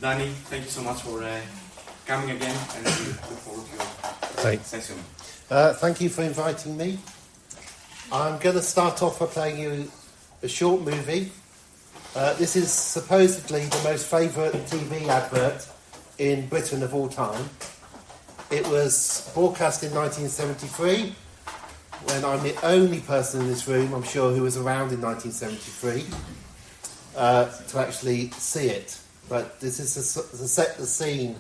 Danny, thank you so much for coming again, and we look forward to your session. Thank you for inviting me. I'm going to start off by playing you a short movie. This is supposedly the most favourite TV advert in Britain of all time. It was broadcast in 1973, when I'm the only person in this room, I'm sure, who was around in 1973 to actually see it. But this is to set the scene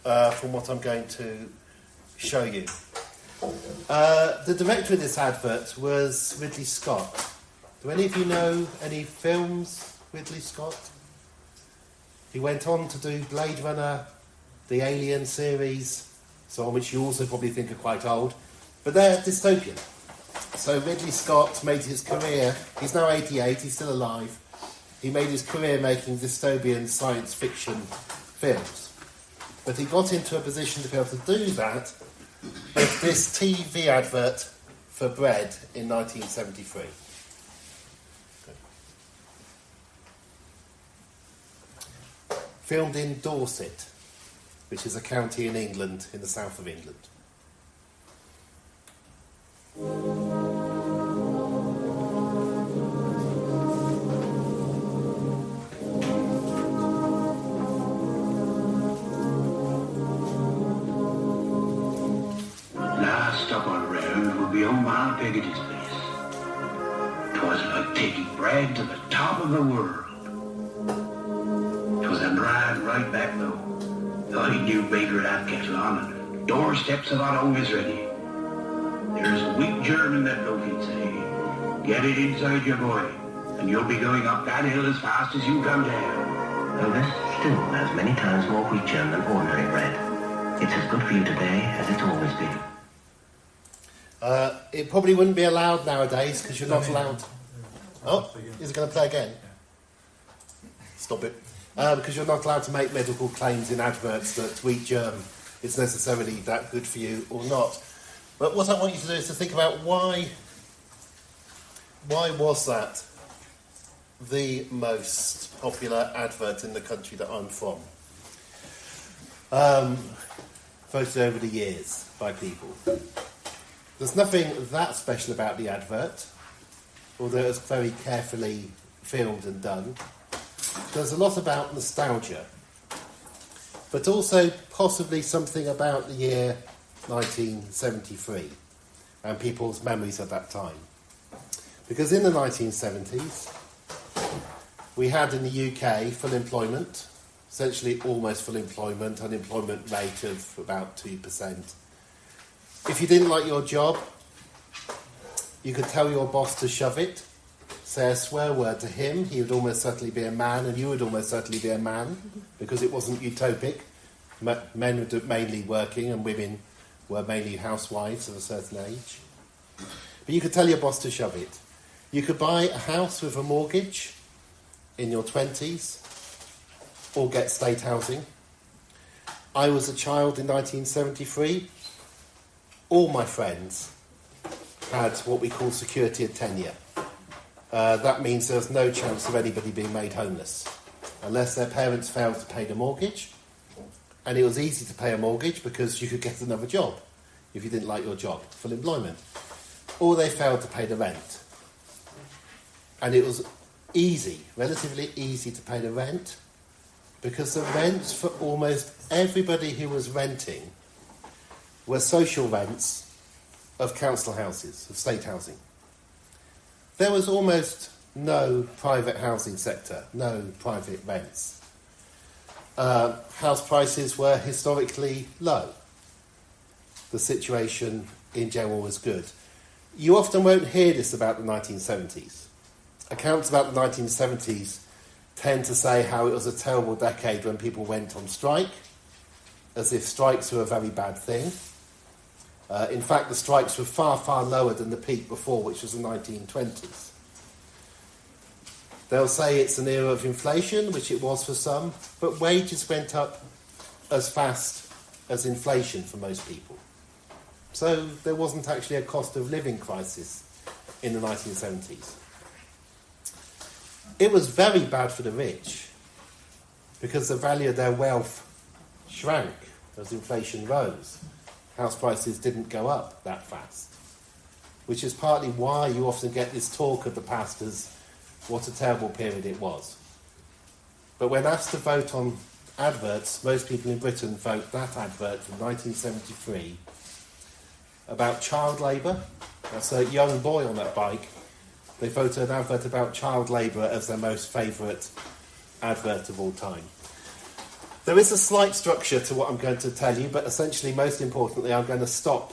from what I'm going to show you. The director of this advert was Ridley Scott. Do any of you know any films Ridley Scott? He went on to do Blade Runner, the Alien series, so on, which you also probably think are quite old, but they're dystopian. So Ridley Scott made his career, he's now 88, he's still alive, he made his career making dystopian science fiction films. But he got into a position to be able to do that with this TV advert for bread in 1973. Filmed in Dorset, which is a county in England, in the south of England. Last stop on round will be on my Peggotty's place. 'Twas like taking bread to the top of the world. 'Twas a drive right back though. Thought he knew baker at half kettle on and doorsteps of hot always ready. There's a weak German that loaf he'd say, get it inside your boy, and you'll be going up that hill as fast as you come down. Well, this still has many times more wheat germ than ordinary bread. It's as good for you today as it's always been. It probably wouldn't be allowed nowadays because you're not allowed. Oh, is it going to play again? Stop it. Because you're not allowed to make medical claims in adverts that wheat germ is necessarily that good for you or not. But what I want you to do is to think about why was that the most popular advert in the country that I'm from? Voted over the years by people. There's nothing that special about the advert, although it was very carefully filmed and done. There's a lot about nostalgia, but also possibly something about the year 1973 and people's memories of that time. Because in the 1970s, we had in the UK full employment, essentially almost full employment, unemployment rate of about 2%. If you didn't like your job, you could tell your boss to shove it, say a swear word to him, he would almost certainly be a man, and you would almost certainly be a man, because it wasn't utopic. Men were mainly working, and women were mainly housewives of a certain age. But you could tell your boss to shove it. You could buy a house with a mortgage in your 20s, or get state housing. I was a child in 1973. All my friends had what we call security of tenure. That means there was no chance of anybody being made homeless unless their parents failed to pay the mortgage. And it was easy to pay a mortgage because you could get another job if you didn't like your job, full employment. Or they failed to pay the rent. And it was easy, relatively easy to pay the rent, because the rents for almost everybody who was renting were social rents of council houses, of state housing. There was almost no private housing sector, no private rents. House prices were historically low. The situation in general was good. You often won't hear this about the 1970s. Accounts about the 1970s tend to say how it was a terrible decade when people went on strike, as if strikes were a very bad thing. In fact, the strikes were far, far lower than the peak before, which was the 1920s. They'll say it's an era of inflation, which it was for some, but wages went up as fast as inflation for most people. So there wasn't actually a cost of living crisis in the 1970s. It was very bad for the rich, because the value of their wealth shrank as inflation rose. House prices didn't go up that fast, which is partly why you often get this talk of the past as what a terrible period it was. But when asked to vote on adverts, most people in Britain vote that advert from 1973 about child labour. That's a young boy on that bike. They voted an advert about child labour as their most favourite advert of all time. There is a slight structure to what I'm going to tell you, but essentially, most importantly, I'm going to stop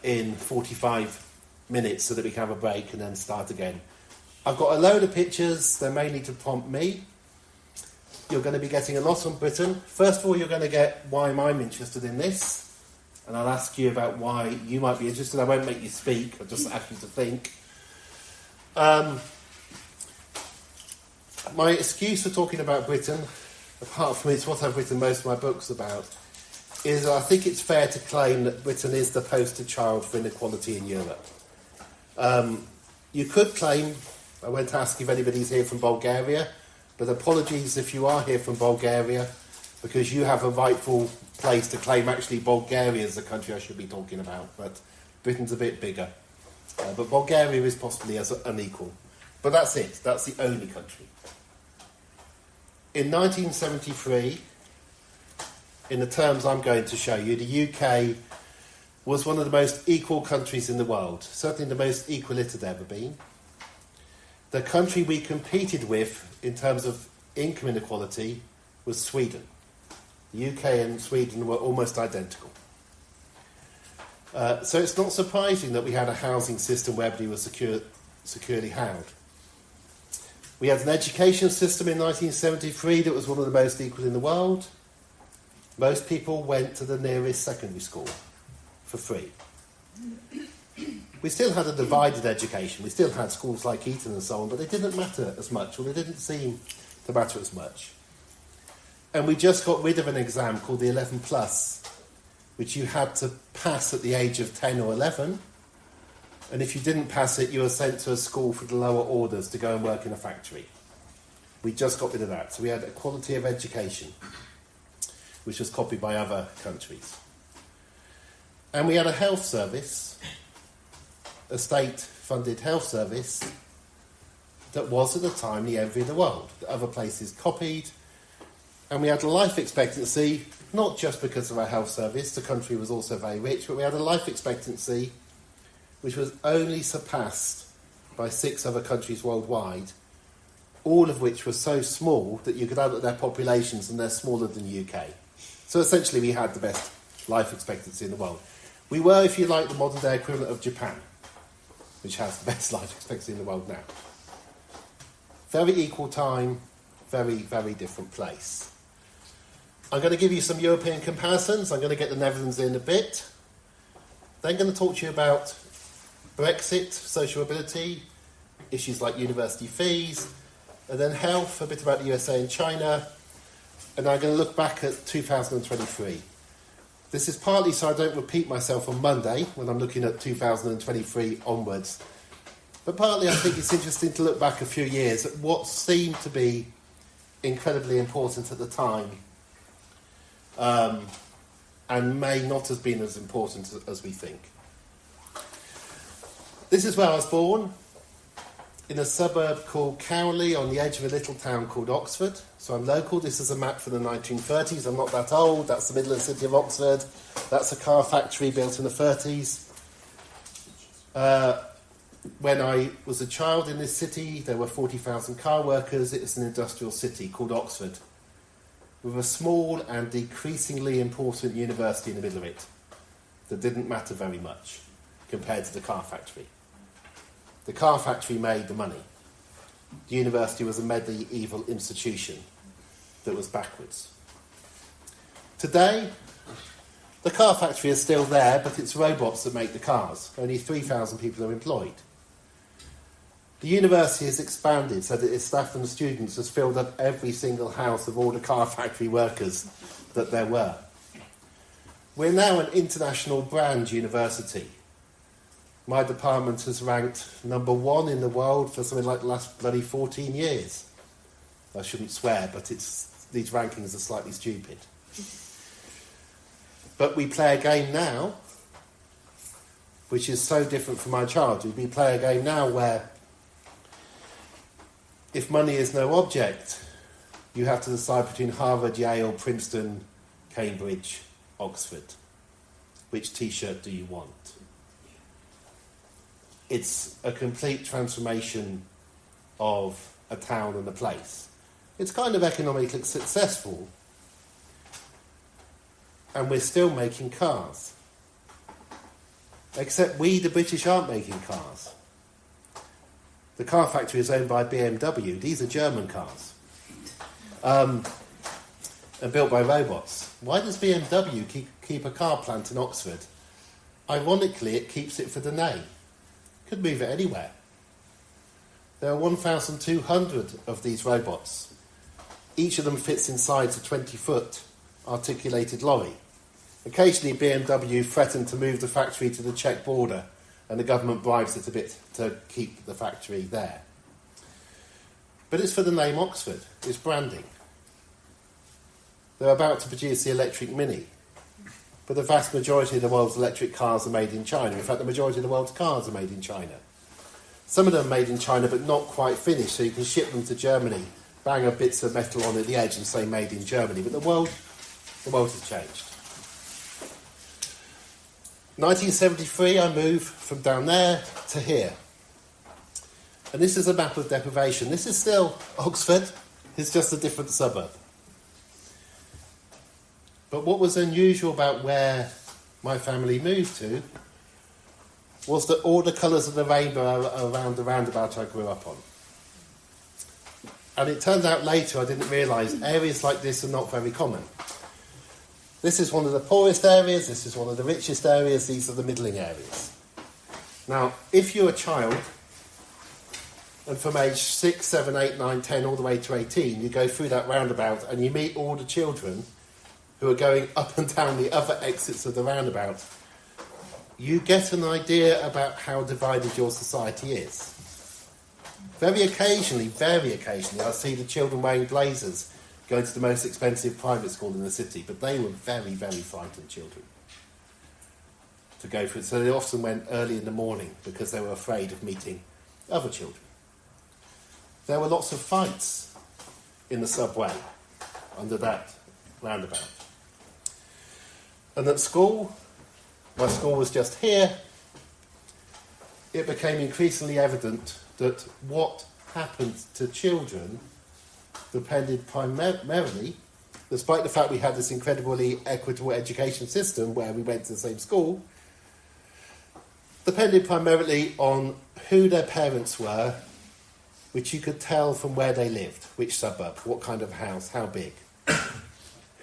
in 45 minutes so that we can have a break and then start again. I've got a load of pictures. They're mainly to prompt me. You're going to be getting a lot on Britain. First of all, you're going to get why I'm interested in this, and I'll ask you about why you might be interested. I won't make you speak. I'll just ask you to think. My excuse for talking about Britain, apart from it's what I've written most of my books about, is I think it's fair to claim that Britain is the poster child for inequality in Europe. You could claim, I won't ask if anybody's here from Bulgaria, but apologies if you are here from Bulgaria, because you have a rightful place to claim actually Bulgaria is the country I should be talking about, but Britain's a bit bigger. But Bulgaria is possibly as unequal. But that's it, that's the only country. In 1973, in the terms I'm going to show you, the UK was one of the most equal countries in the world, certainly the most equal it had ever been. The country we competed with in terms of income inequality was Sweden. The UK and Sweden were almost identical. So it's not surprising that we had a housing system where everybody was securely housed. We had an education system in 1973 that was one of the most equal in the world. Most people went to the nearest secondary school for free. We still had a divided education. We still had schools like Eton and so on, but they didn't matter as much, or they didn't seem to matter as much. And we just got rid of an exam called the 11 Plus, which you had to pass at the age of 10 or 11. And if you didn't pass it, you were sent to a school for the lower orders to go and work in a factory. We just got rid of that. So we had equality of education, which was copied by other countries. And we had a health service, a state-funded health service, that was at the time the envy of the world, that other places copied. And we had a life expectancy, not just because of our health service, the country was also very rich, but we had a life expectancy which was only surpassed by 6 other countries worldwide, all of which were so small that you could add up their populations and they're smaller than the UK. So essentially we had the best life expectancy in the world. We were, if you like, the modern day equivalent of Japan, which has the best life expectancy in the world now. Very equal time, very, very different place. I'm going to give you some European comparisons. I'm going to get the Netherlands in a bit. Then I'm going to talk to you about Brexit, social mobility, issues like university fees, and then health, a bit about the USA and China, and I'm going to look back at 2023. This is partly so I don't repeat myself on Monday when I'm looking at 2023 onwards, but partly I think it's interesting to look back a few years at what seemed to be incredibly important at the time, and may not have been as important as we think. This is where I was born, in a suburb called Cowley, on the edge of a little town called Oxford. So I'm local. This is a map from the 1930s. I'm not that old. That's the middle of the city of Oxford. That's a car factory built in the 30s. When I was a child in this city, there were 40,000 car workers. It's an industrial city called Oxford, with a small and decreasingly important university in the middle of it that didn't matter very much compared to the car factory. The car factory made the money. The university was a medieval institution that was backwards. Today, the car factory is still there, but it's robots that make the cars. Only 3,000 people are employed. The university has expanded so that its staff and students has filled up every single house of all the car factory workers that there were. We're now an international brand university. My department has ranked number 1 in the world for something like the last bloody 14 years. I shouldn't swear, but these rankings are slightly stupid. But we play a game now, which is so different from my childhood. We play a game now where if money is no object, you have to decide between Harvard, Yale, Princeton, Cambridge, Oxford. Which T-shirt do you want? It's a complete transformation of a town and a place. It's kind of economically successful, and we're still making cars. Except we, the British, aren't making cars. The car factory is owned by BMW. These are German cars. And built by robots. Why does BMW keep a car plant in Oxford? Ironically, it keeps it for the name. Could move it anywhere. There are 1,200 of these robots. Each of them fits inside a 20-foot articulated lorry. Occasionally, BMW threatened to move the factory to the Czech border, and the government bribes it a bit to keep the factory there. But it's for the name Oxford. It's branding. They're about to produce the electric Mini, but the vast majority of the world's electric cars are made in China. In fact, the majority of the world's cars are made in China. Some of them are made in China, but not quite finished, so you can ship them to Germany, bang a bits of metal on at the edge and say made in Germany. But the world has changed. 1973, I moved from down there to here. And this is a map of deprivation. This is still Oxford. It's just a different suburb. But what was unusual about where my family moved to was that all the colours of the rainbow are around the roundabout I grew up on. And it turned out later, I didn't realise, areas like this are not very common. This is one of the poorest areas, this is one of the richest areas, these are the middling areas. Now, if you're a child, and from age 6, 7, 8, 9, 10, all the way to 18, you go through that roundabout and you meet all the children who are going up and down the other exits of the roundabout, you get an idea about how divided your society is. Very occasionally, I see the children wearing blazers going to the most expensive private school in the city, but they were very, very frightened children to go for it. So they often went early in the morning because they were afraid of meeting other children. There were lots of fights in the subway under that roundabout. And at school, my school was just here, it became increasingly evident that what happened to children depended primarily, despite the fact we had this incredibly equitable education system where we went to the same school, depended primarily on who their parents were, which you could tell from where they lived, which suburb, what kind of house, how big,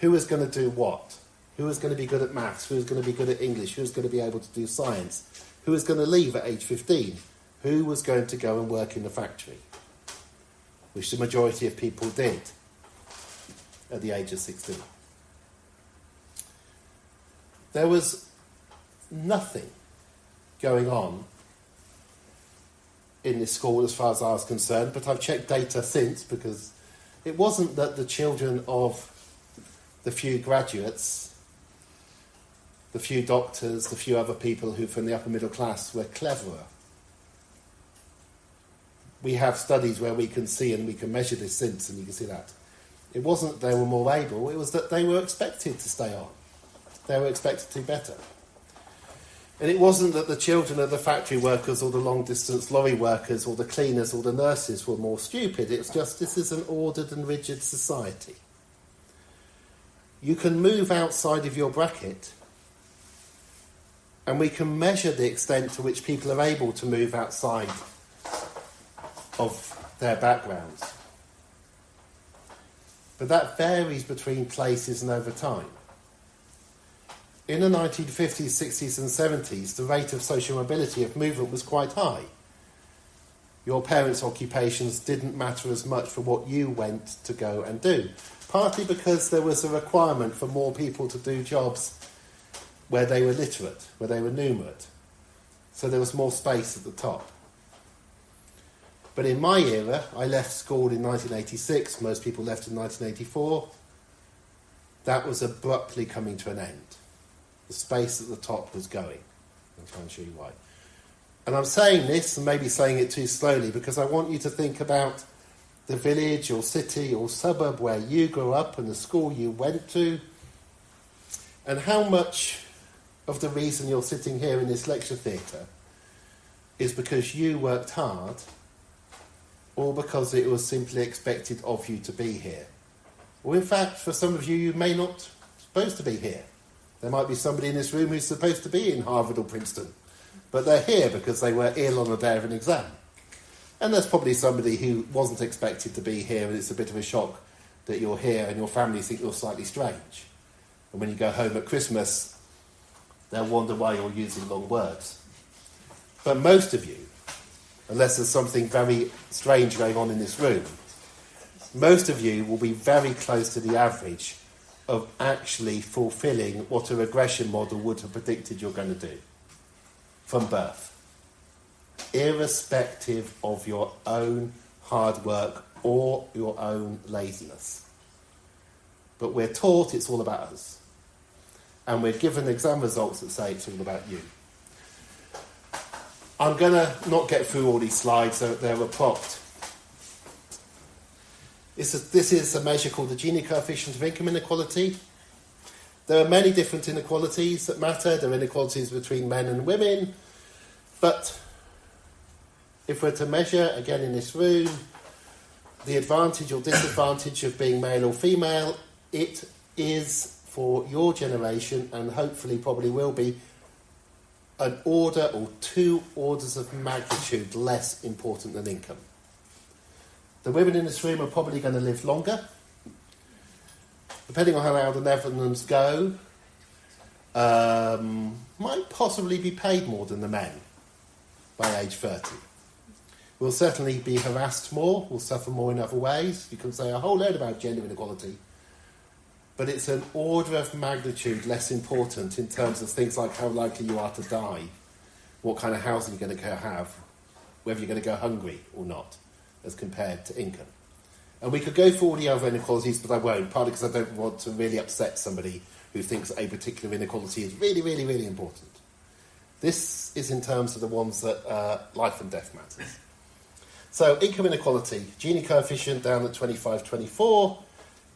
who was going to do what, who was going to be good at maths, who was going to be good at English, who was going to be able to do science, who was going to leave at age 15, who was going to go and work in the factory, which the majority of people did at the age of 16. There was nothing going on in this school as far as I was concerned, but I've checked data since, because it wasn't that the children of the few graduates, the few doctors, the few other people who from the upper middle class were cleverer. We have studies where we can see and we can measure this since, and you can see that. It wasn't that they were more able, it was that they were expected to stay on. They were expected to do better. And it wasn't that the children of the factory workers or the long-distance lorry workers or the cleaners or the nurses were more stupid. It's just this is an ordered and rigid society. You can move outside of your bracket, and we can measure the extent to which people are able to move outside of their backgrounds. But that varies between places and over time. In the 1950s, 60s and 70s, the rate of social mobility of movement was quite high. Your parents' occupations didn't matter as much for what you went to go and do, partly because there was a requirement for more people to do jobs where they were literate, where they were numerate. So there was more space at the top. But in my era, I left school in 1986, most people left in 1984, that was abruptly coming to an end. The space at the top was going. I'll try and show you why. And I'm saying this, and maybe saying it too slowly, because I want you to think about the village or city or suburb where you grew up and the school you went to, and how much of the reason you're sitting here in this lecture theatre is because you worked hard, or because it was simply expected of you to be here. Or in fact, for some of you, you may not be supposed to be here. There might be somebody in this room who's supposed to be in Harvard or Princeton, but they're here because they were ill on the day of an exam. And there's probably somebody who wasn't expected to be here, and it's a bit of a shock that you're here and your family think you're slightly strange. And when you go home at Christmas, they'll wonder why you're using long words. But most of you, unless there's something very strange going on in this room, most of you will be very close to the average of actually fulfilling what a regression model would have predicted you're going to do from birth, irrespective of your own hard work or your own laziness. But we're taught it's all about us. And we're given exam results that say it's all about you. I'm going to not get through all these slides, so they're propped. This is a measure called the Gini coefficient of income inequality. There are many different inequalities that matter. There are inequalities between men and women. But if we're to measure, again in this room, the advantage or disadvantage of being male or female, it is for your generation, and hopefully probably will be, an order or 2 orders of magnitude less important than income. The women in this room are probably going to live longer. Depending on how the Netherlands go, might possibly be paid more than the men by age 30. We'll certainly be harassed more, we'll suffer more in other ways. You can say a whole load about gender inequality, but it's an order of magnitude less important in terms of things like how likely you are to die, what kind of housing you're going to have, whether you're going to go hungry or not, as compared to income. And we could go through all the other inequalities, but I won't, partly because I don't want to really upset somebody who thinks a particular inequality is really, really, really important. This is in terms of the ones that life and death matters. So income inequality, Gini coefficient down at 25-24,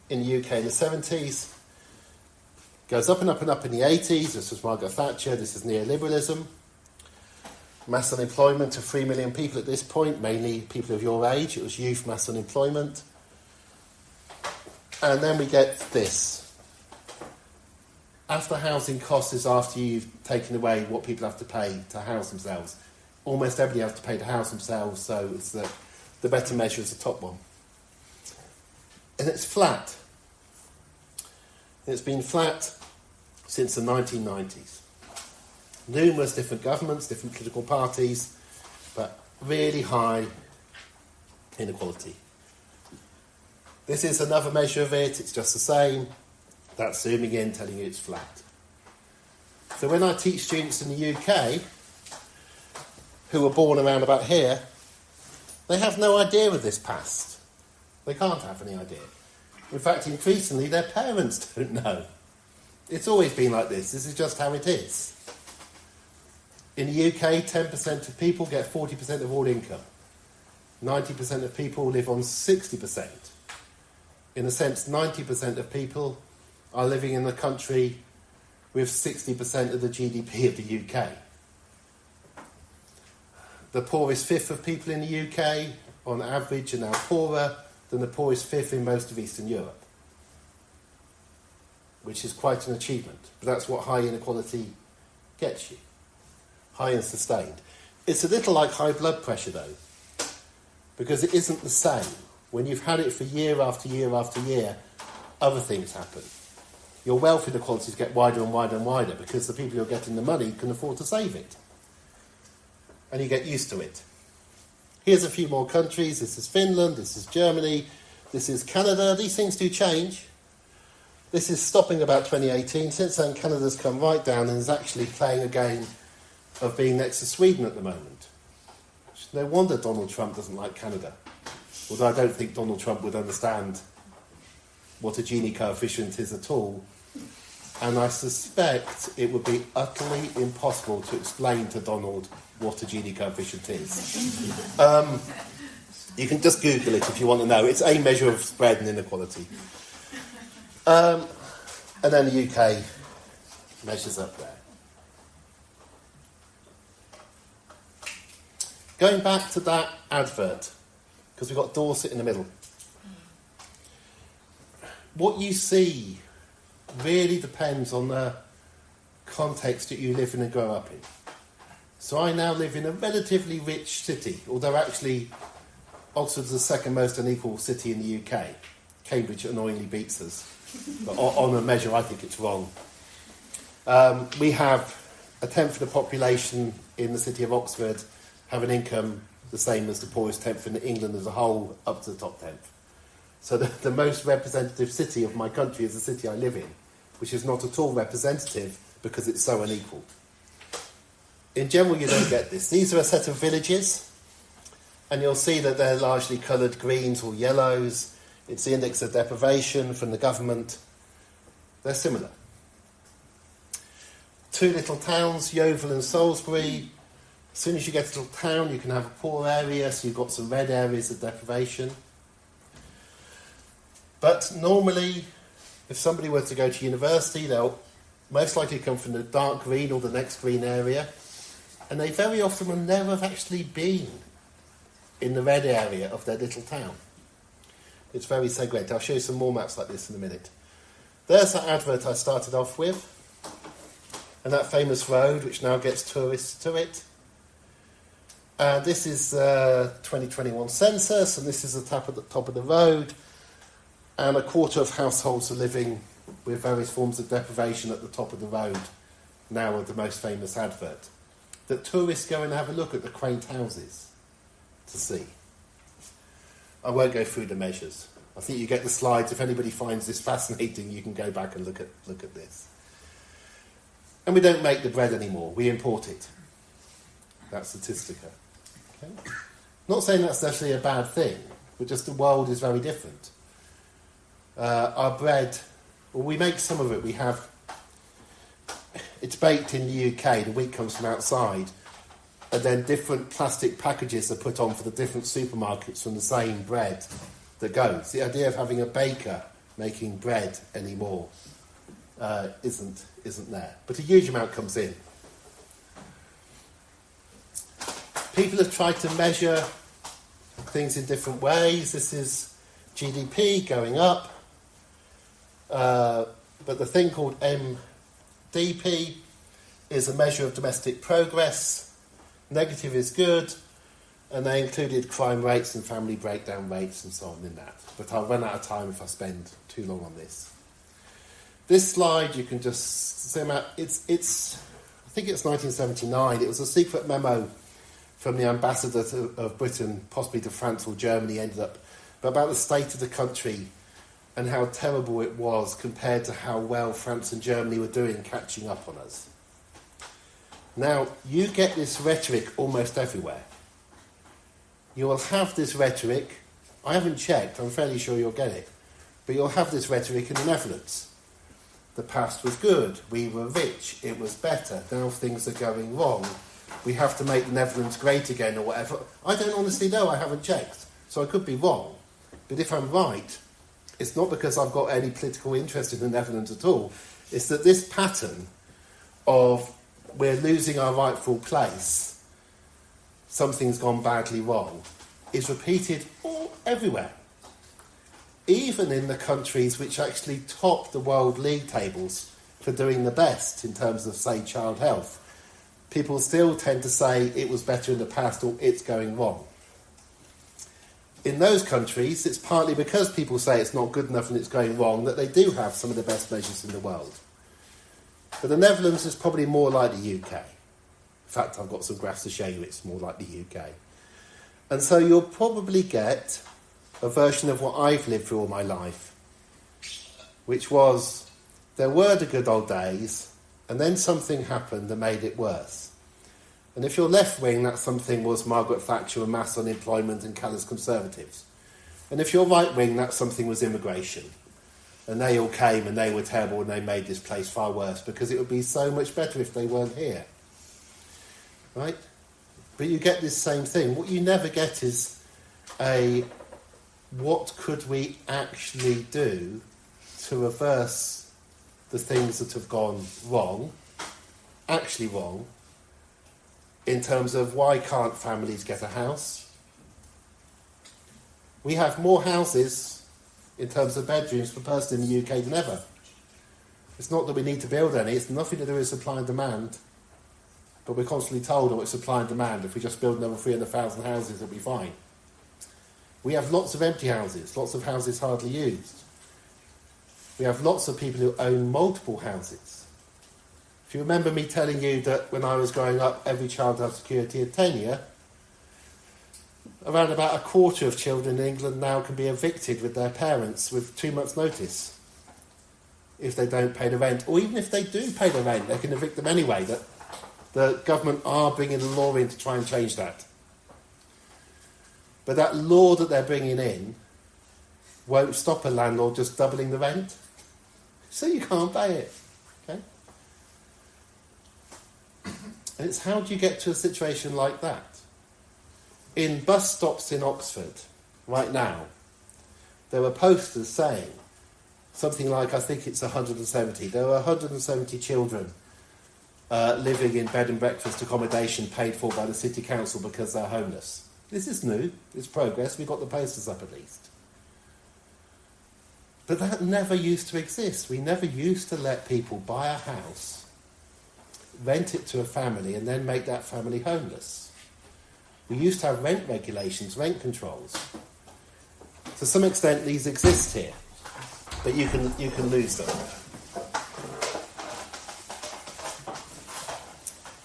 in the UK in the 70s, goes up and up and up in the 80s. This was Margaret Thatcher, this is neoliberalism. Mass unemployment of 3 million people at this point, mainly people of your age. It was youth mass unemployment. And then we get this. After housing costs is after you've taken away what people have to pay to house themselves. Almost everybody has to pay to house themselves, so it's the better measure is the top one. And it's flat. It's been flat since the 1990s. Numerous different governments, different political parties, but really high inequality. This is another measure of it, it's just the same. That's zooming in, telling you it's flat. So when I teach students in the UK who were born around about here, they have no idea of this past. They can't have any idea. In fact, increasingly, their parents don't know. It's always been like this. This is just how it is. In the UK, 10% of people get 40% of all income. 90% of people live on 60%. In a sense, 90% of people are living in the country with 60% of the GDP of the UK. The poorest fifth of people in the UK, on average, are now poorer than the poorest fifth in most of Eastern Europe, which is quite an achievement. But that's what high inequality gets you. High and sustained. It's a little like high blood pressure, though, because it isn't the same. When you've had it for year after year after year, other things happen. Your wealth inequalities get wider and wider and wider because the people who are getting the money can afford to save it. And you get used to it. Here's a few more countries. This is Finland, this is Germany, this is Canada. These things do change. This is stopping about 2018. Since then, Canada's come right down and is actually playing a game of being next to Sweden at the moment, which no wonder Donald Trump doesn't like Canada. Although I don't think Donald Trump would understand what a Gini coefficient is at all. And I suspect it would be utterly impossible to explain to Donald what a Gini coefficient is. You can just Google it if you want to know. It's a measure of spread and inequality. And then the UK measures up there. Going back to that advert, because we've got Dorset in the middle. What you see really depends on the context that you live in and grow up in. So I now live in a relatively rich city, although actually Oxford's the second most unequal city in the UK. Cambridge annoyingly beats us. But on a measure, I think it's wrong. We have a tenth of the population in the city of Oxford have an income the same as the poorest tenth in England as a whole, up to the top tenth. So the most representative city of my country is the city I live in, which is not at all representative because it's so unequal. In general, you don't get this. These are a set of villages, and you'll see that they're largely coloured greens or yellows. It's the index of deprivation from the government. They're similar. Two little towns, Yeovil and Salisbury. As soon as you get to a little town, you can have a poor area, so you've got some red areas of deprivation. But normally, if somebody were to go to university, they'll most likely come from the dark green or the next green area, and they very often will never have actually been in the red area of their little town. It's very segregated. I'll show you some more maps like this in a minute. There's that advert I started off with, and that famous road which now gets tourists to it. This is the 2021 census, and this is the top of the road, and a quarter of households are living with various forms of deprivation at the top of the road, now of the most famous advert. That tourists go and have a look at the quaint houses to see. I won't go through the measures. I think you get the slides. If anybody finds this fascinating, you can go back and look at this. And we don't make the bread anymore. We import it. That's Statistica. Okay? Not saying that's necessarily a bad thing, but just the world is very different. Our bread, well, we make some of it. It's baked in the UK. The wheat comes from outside. And then different plastic packages are put on for the different supermarkets from the same bread that goes. The idea of having a baker making bread anymore isn't there. But a huge amount comes in. People have tried to measure things in different ways. This is GDP going up. But the thing called MDP is a measure of domestic progress. Negative is good, and they included crime rates and family breakdown rates and so on in that. But I'll run out of time if I spend too long on this. This slide, you can just zoom out. I think it's 1979. It was a secret memo from the ambassador of Britain, possibly to France or Germany, ended up, but about the state of the country and how terrible it was compared to how well France and Germany were doing catching up on us. Now, you get this rhetoric almost everywhere. You will have this rhetoric, I haven't checked, I'm fairly sure you'll get it, but you'll have this rhetoric in the Netherlands. The past was good, we were rich, it was better, now things are going wrong, we have to make the Netherlands great again or whatever. I don't honestly know, I haven't checked, so I could be wrong. But if I'm right, it's not because I've got any political interest in the Netherlands at all, it's that this pattern of we're losing our rightful place, something's gone badly wrong, is repeated everywhere. Even in the countries which actually top the world league tables for doing the best in terms of, say, child health, people still tend to say it was better in the past or it's going wrong. In those countries, it's partly because people say it's not good enough and it's going wrong that they do have some of the best measures in the world. But the Netherlands is probably more like the UK. In fact, I've got some graphs to show you it's more like the UK. And so you'll probably get a version of what I've lived through all my life, which was, there were the good old days, and then something happened that made it worse. And if you're left-wing, that something was Margaret Thatcher and mass unemployment and callous Conservatives. And if you're right-wing, that something was immigration. And they all came and they were terrible and they made this place far worse because it would be so much better if they weren't here. Right? But you get this same thing. What you never get is what could we actually do to reverse the things that have gone wrong, actually wrong, in terms of why can't families get a house? We have more houses in terms of bedrooms per person in the UK than ever. It's not that we need to build any, it's nothing to do with supply and demand, but we're constantly told, it's supply and demand, if we just build another 300,000 houses, it'll be fine. We have lots of empty houses, lots of houses hardly used. We have lots of people who own multiple houses. If you remember me telling you that when I was growing up, every child had security of tenure, around about a quarter of children in England now can be evicted with their parents with 2 months' notice if they don't pay the rent. Or even if they do pay the rent, they can evict them anyway. That the government are bringing the law in to try and change that. But that law that they're bringing in won't stop a landlord just doubling the rent. So you can't pay it. Okay? And it's how do you get to a situation like that? In bus stops in Oxford, right now, there are posters saying something like, I think it's 170. There are 170 children living in bed and breakfast accommodation paid for by the city council because they're homeless. This is new, it's progress, we've got the posters up at least. But that never used to exist. We never used to let people buy a house, rent it to a family, and then make that family homeless. We used to have rent regulations, rent controls. To some extent, these exist here, but you can lose them.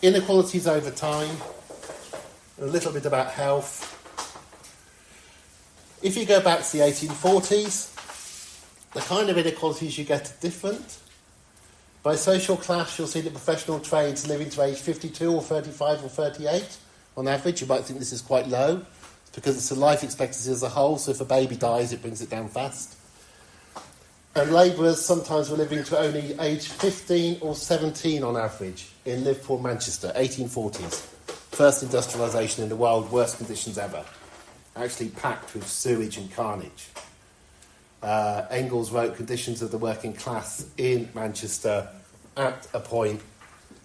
Inequalities over time, a little bit about health. If you go back to the 1840s, the kind of inequalities you get are different. By social class, you'll see that professional trades living to age 52 or 35 or 38. On average, you might think this is quite low. It's because it's a life expectancy as a whole, so if a baby dies, it brings it down fast. And labourers sometimes were living to only age 15 or 17 on average in Liverpool, Manchester, 1840s. First industrialisation in the world, worst conditions ever. Actually packed with sewage and carnage. Engels wrote conditions of the working class in Manchester at a point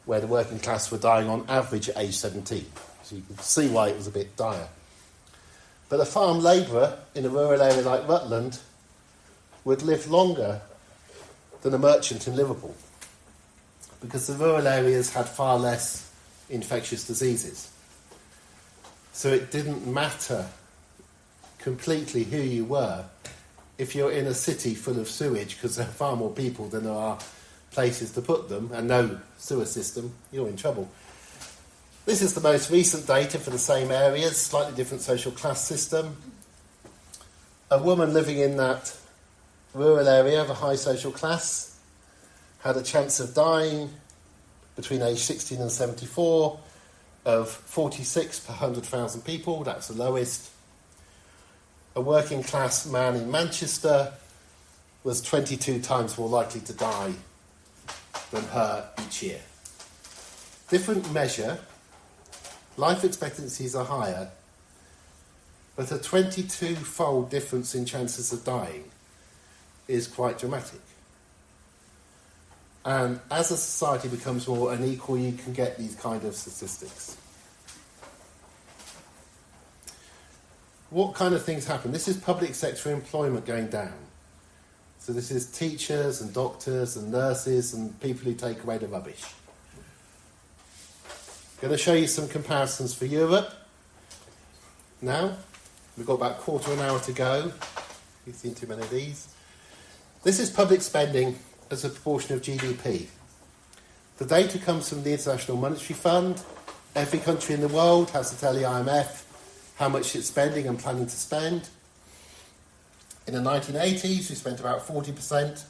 where the working class were dying on average at age 17. So you can see why it was a bit dire. But a farm labourer in a rural area like Rutland would live longer than a merchant in Liverpool because the rural areas had far less infectious diseases. So it didn't matter completely who you were. If you're in a city full of sewage because there are far more people than there are places to put them and no sewer system, you're in trouble. This is the most recent data for the same areas, slightly different social class system. A woman living in that rural area of a high social class had a chance of dying between age 16 and 74 of 46 per 100,000 people. That's the lowest. A working class man in Manchester was 22 times more likely to die than her each year. Different measure. Life expectancies are higher, but a 22-fold difference in chances of dying is quite dramatic. And as a society becomes more unequal, you can get these kind of statistics. What kind of things happen? This is public sector employment going down. So this is teachers and doctors and nurses and people who take away the rubbish. I'm going to show you some comparisons for Europe. Now, we've got about a quarter of an hour to go. You've seen too many of these. This is public spending as a proportion of GDP. The data comes from the International Monetary Fund. Every country in the world has to tell the IMF how much it's spending and planning to spend. In the 1980s, we spent about 40%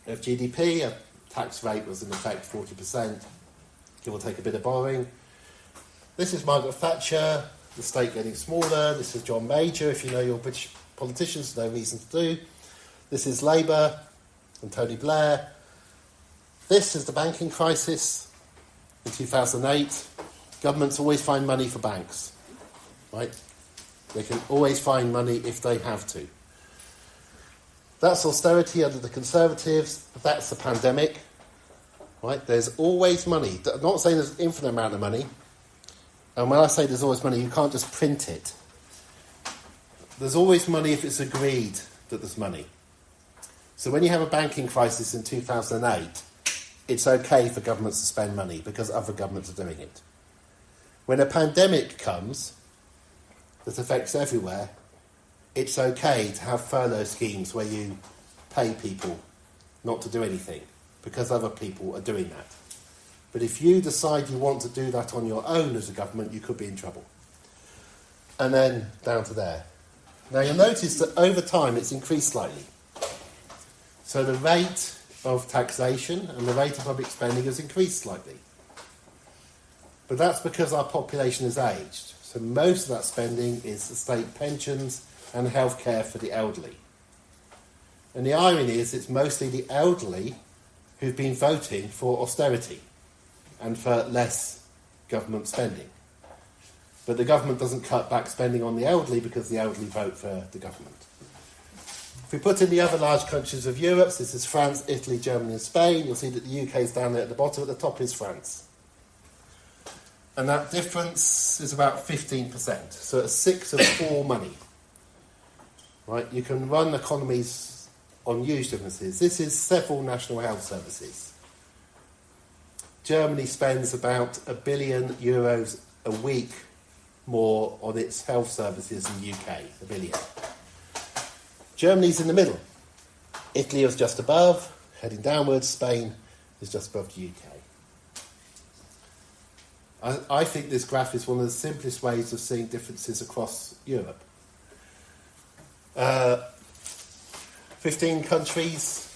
of GDP. A tax rate was in effect 40%. Give or take a bit of borrowing. This is Margaret Thatcher, the state getting smaller. This is John Major, if you know your British politicians, no reason to do. This is Labour and Tony Blair. This is the banking crisis in 2008. Governments always find money for banks, right? They can always find money if they have to. That's austerity under the Conservatives. That's the pandemic, right? There's always money. I'm not saying there's an infinite amount of money. And when I say there's always money, you can't just print it. There's always money if it's agreed that there's money. So when you have a banking crisis in 2008, it's okay for governments to spend money because other governments are doing it. When a pandemic comes that affects everywhere, it's okay to have furlough schemes where you pay people not to do anything because other people are doing that. But if you decide you want to do that on your own as a government, you could be in trouble. And then down to there. Now you'll notice that over time it's increased slightly. So the rate of taxation and the rate of public spending has increased slightly. But that's because our population has aged. So most of that spending is the state pensions and healthcare for the elderly. And the irony is it's mostly the elderly who've been voting for austerity and for less government spending. But the government doesn't cut back spending on the elderly because the elderly vote for the government. If we put in the other large countries of Europe, so this is France, Italy, Germany and Spain, you'll see that the UK is down there at the bottom, at the top is France. And that difference is about 15%. So it's 6 of 4 money. Right? You can run economies on huge differences. This is several national health services. Germany spends about €1 billion a week more on its health services than the UK, $1 billion. Germany's in the middle. Italy is just above, heading downwards. Spain is just above the UK. I think this graph is one of the simplest ways of seeing differences across Europe. 15 countries.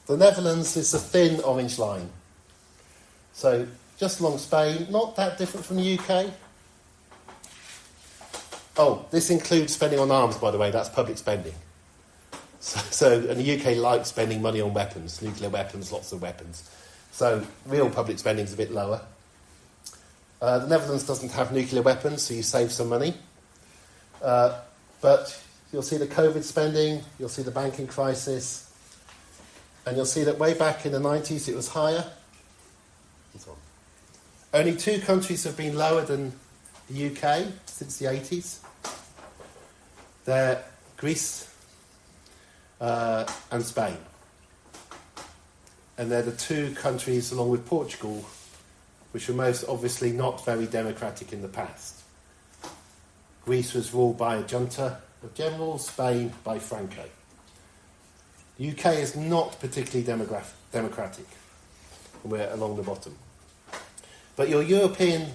The Netherlands is a thin orange line. So just along Spain, not that different from the UK. Oh, this includes spending on arms, by the way, that's public spending. And the UK likes spending money on weapons, nuclear weapons, lots of weapons. So real public spending is a bit lower. The Netherlands doesn't have nuclear weapons, so you save some money. But you'll see the COVID spending, you'll see the banking crisis, and you'll see that way back in the 90s it was higher. And so on. Only 2 countries have been lower than the UK since the 80s. They're Greece and Spain. And they're the 2 countries, along with Portugal, which were most obviously not very democratic in the past. Greece was ruled by a junta of generals, Spain by Franco. The UK is not particularly democratic. We're along the bottom. But your European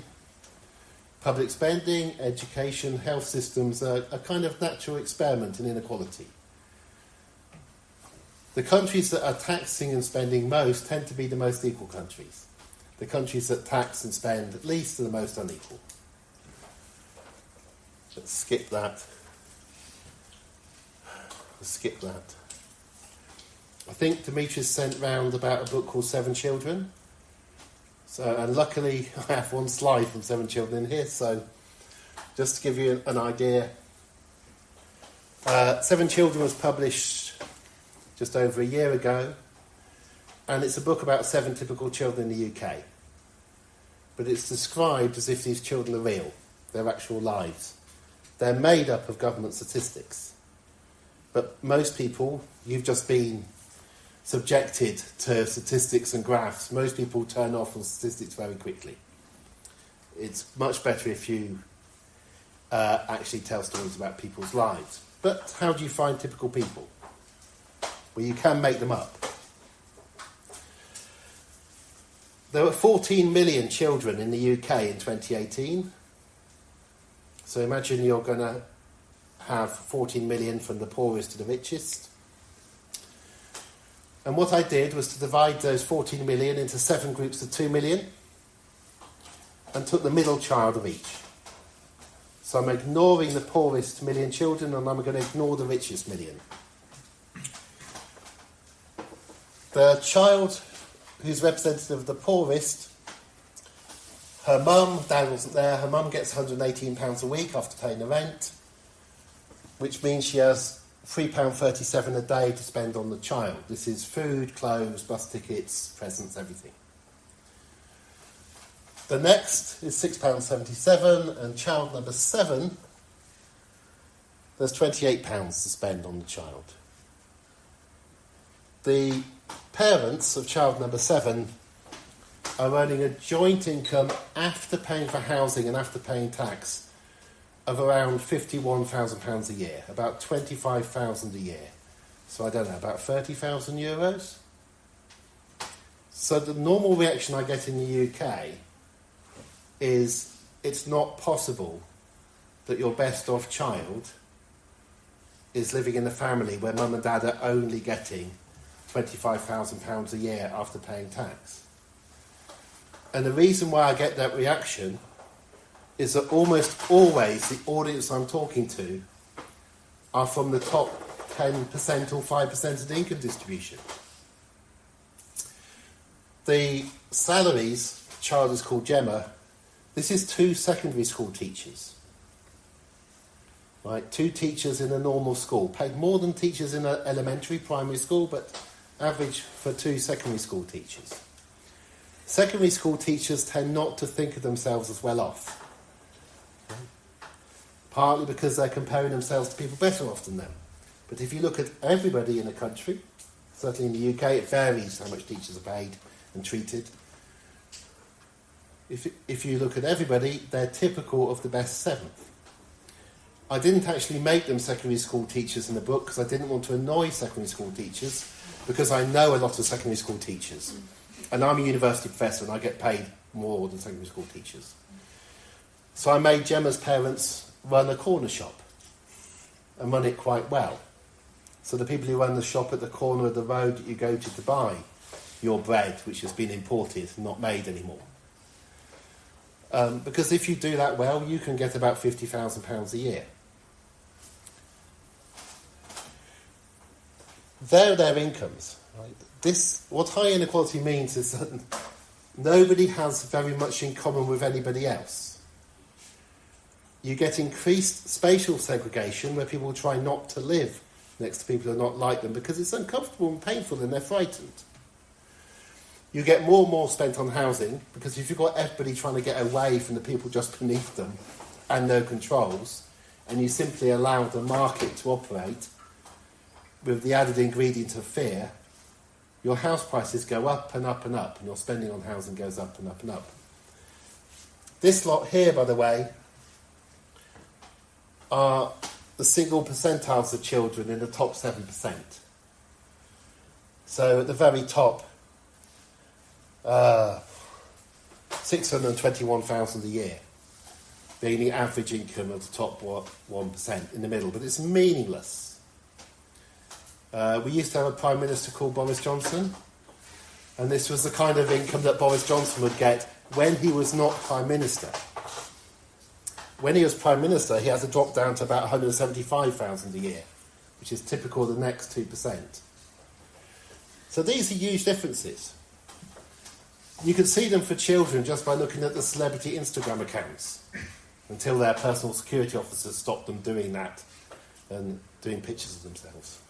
public spending, education, health systems are a kind of natural experiment in inequality. The countries that are taxing and spending most tend to be the most equal countries. The countries that tax and spend at least are the most unequal. Let's skip that. I think Demetrius sent round about a book called 7 Children. So, and luckily I have one slide from 7 Children in here, so just to give you an idea. 7 Children was published just over a year ago, and it's a book about 7 typical children in the UK. But it's described as if these children are real, their actual lives. They're made up of government statistics. But most people, you've just been subjected to statistics and graphs. Most people turn off on statistics very quickly. It's much better if you actually tell stories about people's lives. But how do you find typical people? Well, you can make them up. There were 14 million children in the UK in 2018. So imagine you're going to have 14 million from the poorest to the richest. And what I did was to divide those 14 million into 7 groups of 2 million. and took the middle child of each. So I'm ignoring the poorest million children, and I'm going to ignore the richest million. The child who's representative of the poorest, her mum, Dad wasn't there, her mum gets £118 a week after paying the rent, which means she has £3.37 a day to spend on the child. This is food, clothes, bus tickets, presents, everything. The next is £6.77, and child number 7, there's £28 to spend on the child. The parents of child number 7 are earning a joint income after paying for housing and after paying tax of around £51,000 a year, about £25,000 a year. So I don't know, about €30,000. So the normal reaction I get in the UK is it's not possible that your best off child is living in a family where mum and dad are only getting £25,000 a year after paying tax. And the reason why I get that reaction is that almost always the audience I'm talking to are from the top 10% or 5% of the income distribution. The salaries, the child is called Gemma. This is 2 secondary school teachers. Right, 2 teachers in a normal school, paid more than teachers in an elementary, primary school, but average for 2 secondary school teachers. Secondary school teachers tend not to think of themselves as well off. Okay? Partly because they're comparing themselves to people better off than them. But if you look at everybody in the country, certainly in the UK, it varies how much teachers are paid and treated. If you look at everybody, they're typical of the best 7th. I didn't actually make them secondary school teachers in the book because I didn't want to annoy secondary school teachers, because I know a lot of secondary school teachers. And I'm a university professor and I get paid more than secondary school teachers. So I made Gemma's parents run a corner shop and run it quite well. So the people who run the shop at the corner of the road that you go to buy your bread, which has been imported, not made anymore. Because if you do that well, you can get about £50,000 a year. They're their incomes. Right? What high inequality means is that nobody has very much in common with anybody else. You get increased spatial segregation where people try not to live next to people who are not like them because it's uncomfortable and painful and they're frightened. You get more and more spent on housing because if you've got everybody trying to get away from the people just beneath them and no controls, and you simply allow the market to operate with the added ingredient of fear, your house prices go up and up and up, and your spending on housing goes up and up and up. This lot here, by the way, are the single percentiles of children in the top 7%. So at the very top, $621,000 a year, being the average income of the top 1% in the middle, but it's meaningless. We used to have a Prime Minister called Boris Johnson, and this was the kind of income that Boris Johnson would get when he was not Prime Minister. When he was Prime Minister, he had to drop down to about $175,000 a year, which is typical of the next 2%. So these are huge differences. You can see them for children just by looking at the celebrity Instagram accounts, until their personal security officers stop them doing that and doing pictures of themselves.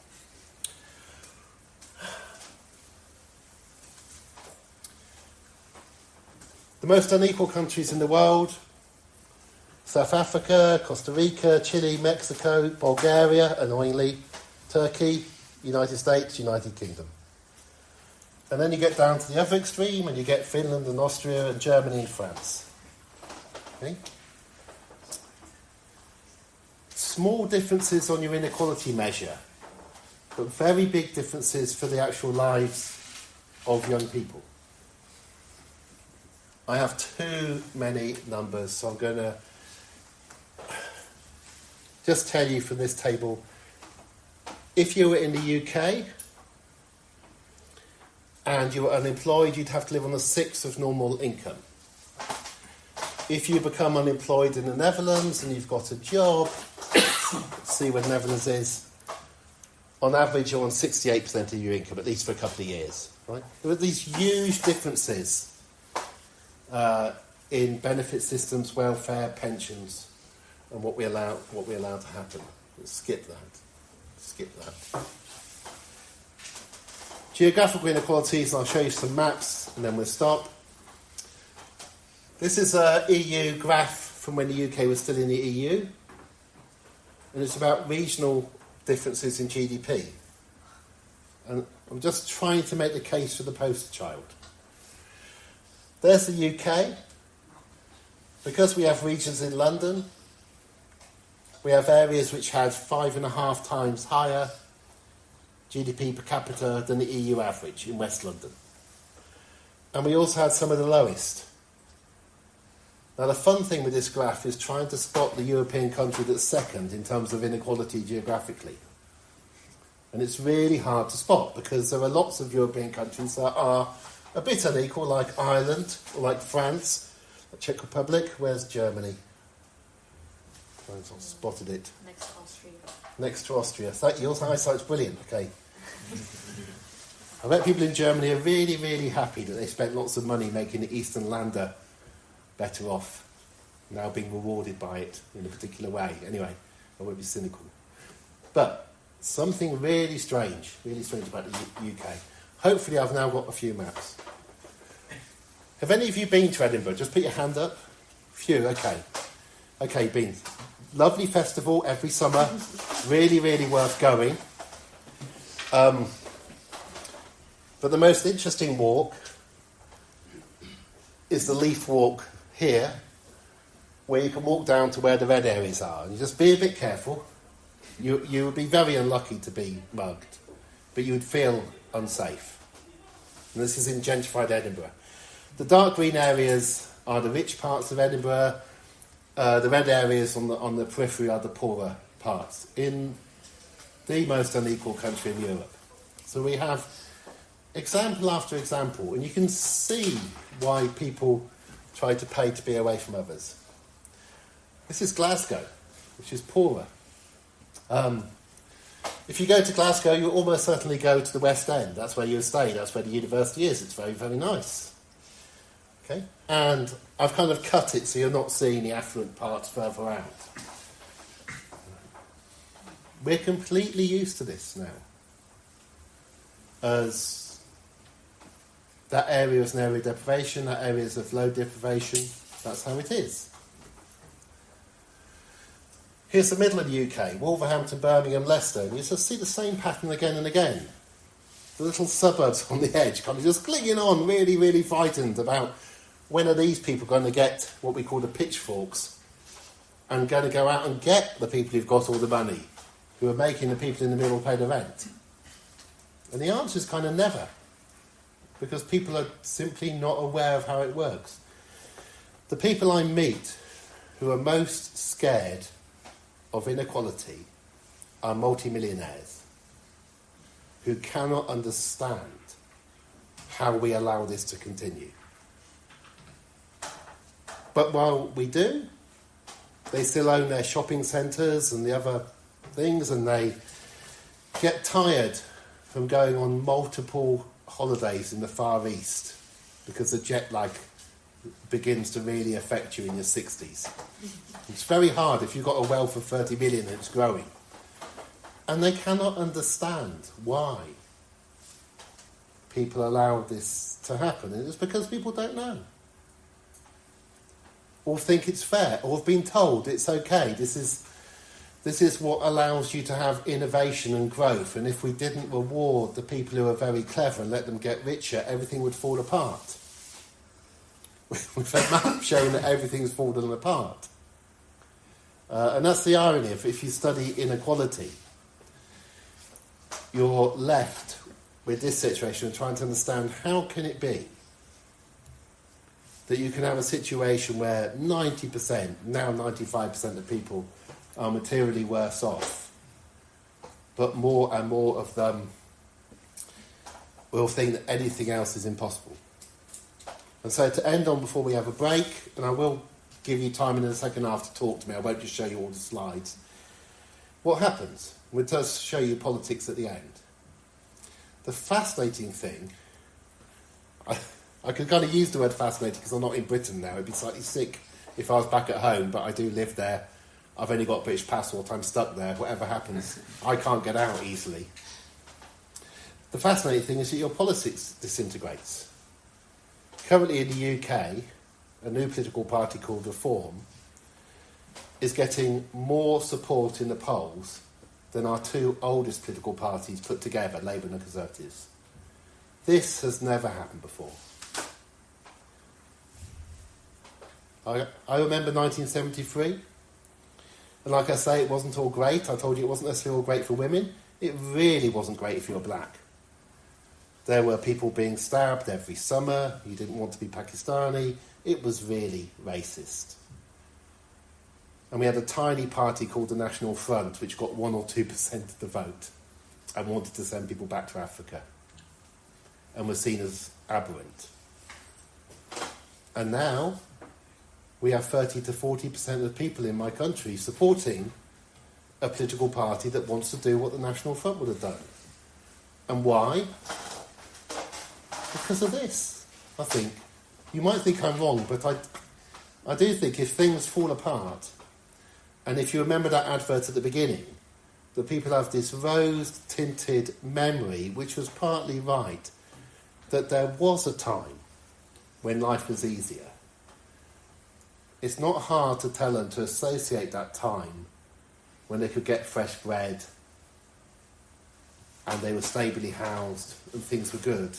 The most unequal countries in the world: South Africa, Costa Rica, Chile, Mexico, Bulgaria, annoyingly, Turkey, United States, United Kingdom. And then you get down to the other extreme and you get Finland and Austria and Germany and France. Okay? Small differences on your inequality measure, but very big differences for the actual lives of young people. I have too many numbers, so I'm going to just tell you from this table, if you were in the UK and you were unemployed, you'd have to live on a sixth of normal income. if you become unemployed in the Netherlands and you've got a job, let's see where the Netherlands is, on average you're on 68% of your income, at least for a couple of years. Right? There are these huge differences in benefit systems, welfare, pensions, and what we allow to happen. Let's skip that. Geographical inequalities, and I'll show you some maps and then we'll stop. This is a EU graph from when the UK was still in the EU, and it's about regional differences in GDP. And I'm just trying to make the case for the poster child. There's the UK. Because we have regions in London, we have areas which had 5.5 times higher GDP per capita than the EU average in West London. And we also had some of the lowest. Now the fun thing with this graph is trying to spot the European country that's second in terms of inequality geographically. And it's really hard to spot because there are lots of European countries that are a bit unequal, like Ireland or like France, the Czech Republic. Where's Germany? I've spotted it. Next to Austria. Next to Austria. Your eyesight's brilliant, okay. I bet people in Germany are really, really happy that they spent lots of money making the Eastern Lander better off, now being rewarded by it in a particular way. Anyway, I won't be cynical. But something really strange about the UK. Hopefully I've now got a few maps. Have any of you been to Edinburgh? Just put your hand up. Few, okay. Okay, been. Lovely festival every summer. Really, really worth going. But the most interesting walk is the Leaf Walk here, where you can walk down to where the red areas are. And you just be a bit careful. You would be very unlucky to be mugged, but you would feel unsafe. And this is in gentrified Edinburgh. The dark green areas are the rich parts of Edinburgh. The red areas on the periphery are the poorer parts in the most unequal country in Europe. So we have example after example, and you can see why people try to pay to be away from others. This is Glasgow, which is poorer. If you go to Glasgow, you almost certainly go to the West End. That's where you stay. That's where the university is. It's very, very nice. Okay, and I've kind of cut it so you're not seeing the affluent parts further out. We're completely used to this now. As that area is an area of deprivation, that area is of low deprivation. That's how it is. Here's the middle of the UK, Wolverhampton, Birmingham, Leicester, and you just see the same pattern again and again. The little suburbs on the edge, kind of just clinging on, really, really frightened about when are these people going to get what we call the pitchforks and going to go out and get the people who've got all the money, who are making the people in the middle pay the rent. And the answer is kind of never, because people are simply not aware of how it works. The people I meet who are most scared of inequality are multimillionaires who cannot understand how we allow this to continue. But while we do, they still own their shopping centres and the other things, and they get tired from going on multiple holidays in the Far East because the jet lag begins to really affect you in your 60s. It's very hard if you've got a wealth of 30 million and it's growing. And they cannot understand why people allow this to happen. And it's because people don't know. Or think it's fair, or have been told it's okay. This is what allows you to have innovation and growth. And if we didn't reward the people who are very clever and let them get richer, everything would fall apart. We've had maps showing that everything's fallen apart. And that's the irony. If you study inequality, you're left with this situation, trying to understand how can it be that you can have a situation where 90%, now 95% of people are materially worse off, but more and more of them will think that anything else is impossible. And so to end on before we have a break, and I will give you time in the second half to talk to me. I won't just show you all the slides. What happens? We'll just show you politics at the end. The fascinating thing, I could kind of use the word fascinating because I'm not in Britain now. It'd be slightly sick if I was back at home, but I do live there. I've only got a British passport. I'm stuck there. Whatever happens, I can't get out easily. The fascinating thing is that your politics disintegrates. Currently in the UK, a new political party called Reform is getting more support in the polls than our two oldest political parties put together, Labour and the Conservatives. This has never happened before. I remember 1973, and like I say, it wasn't all great. I told you it wasn't necessarily all great for women. It really wasn't great if you were black. There were people being stabbed every summer. You didn't want to be Pakistani. It was really racist. And we had a tiny party called the National Front, which got 1 or 2% of the vote and wanted to send people back to Africa and was seen as aberrant. And now we have 30 to 40% of people in my country supporting a political party that wants to do what the National Front would have done. And why? Because of this, I think. You might think I'm wrong, but I do think if things fall apart, and if you remember that advert at the beginning, that people have this rose-tinted memory, which was partly right, that there was a time when life was easier. It's not hard to tell them to associate that time when they could get fresh bread and they were stably housed and things were good.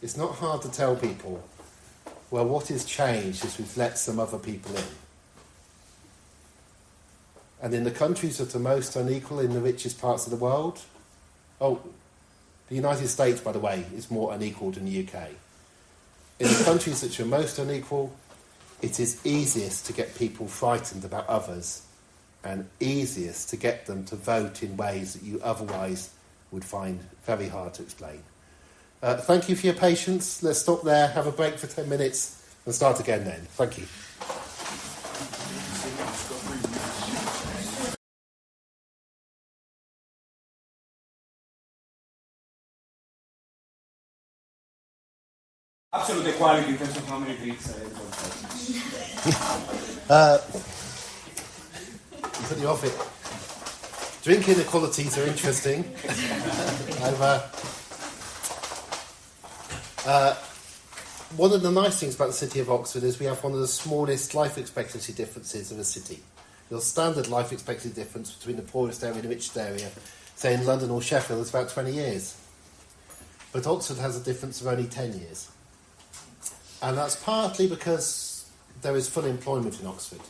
It's not hard to tell people, well, what has changed is we've let some other people in. And in the countries that are most unequal in the richest parts of the world, the United States, by the way, is more unequal than the UK. In the countries that are most unequal, it is easiest to get people frightened about others and easiest to get them to vote in ways that you otherwise would find very hard to explain. Thank you for your patience. Let's stop there, have a break for 10 minutes and start again then. Thank you. Absolute equality in terms of how many drinks everyone Put you off it. Drink inequalities are interesting. One of the nice things about the city of Oxford is we have one of the smallest life expectancy differences of a city. Your standard life expectancy difference between the poorest area and the richest area, say in London or Sheffield, is about 20 years. But Oxford has a difference of only 10 years. And that's partly because there is full employment in Oxford.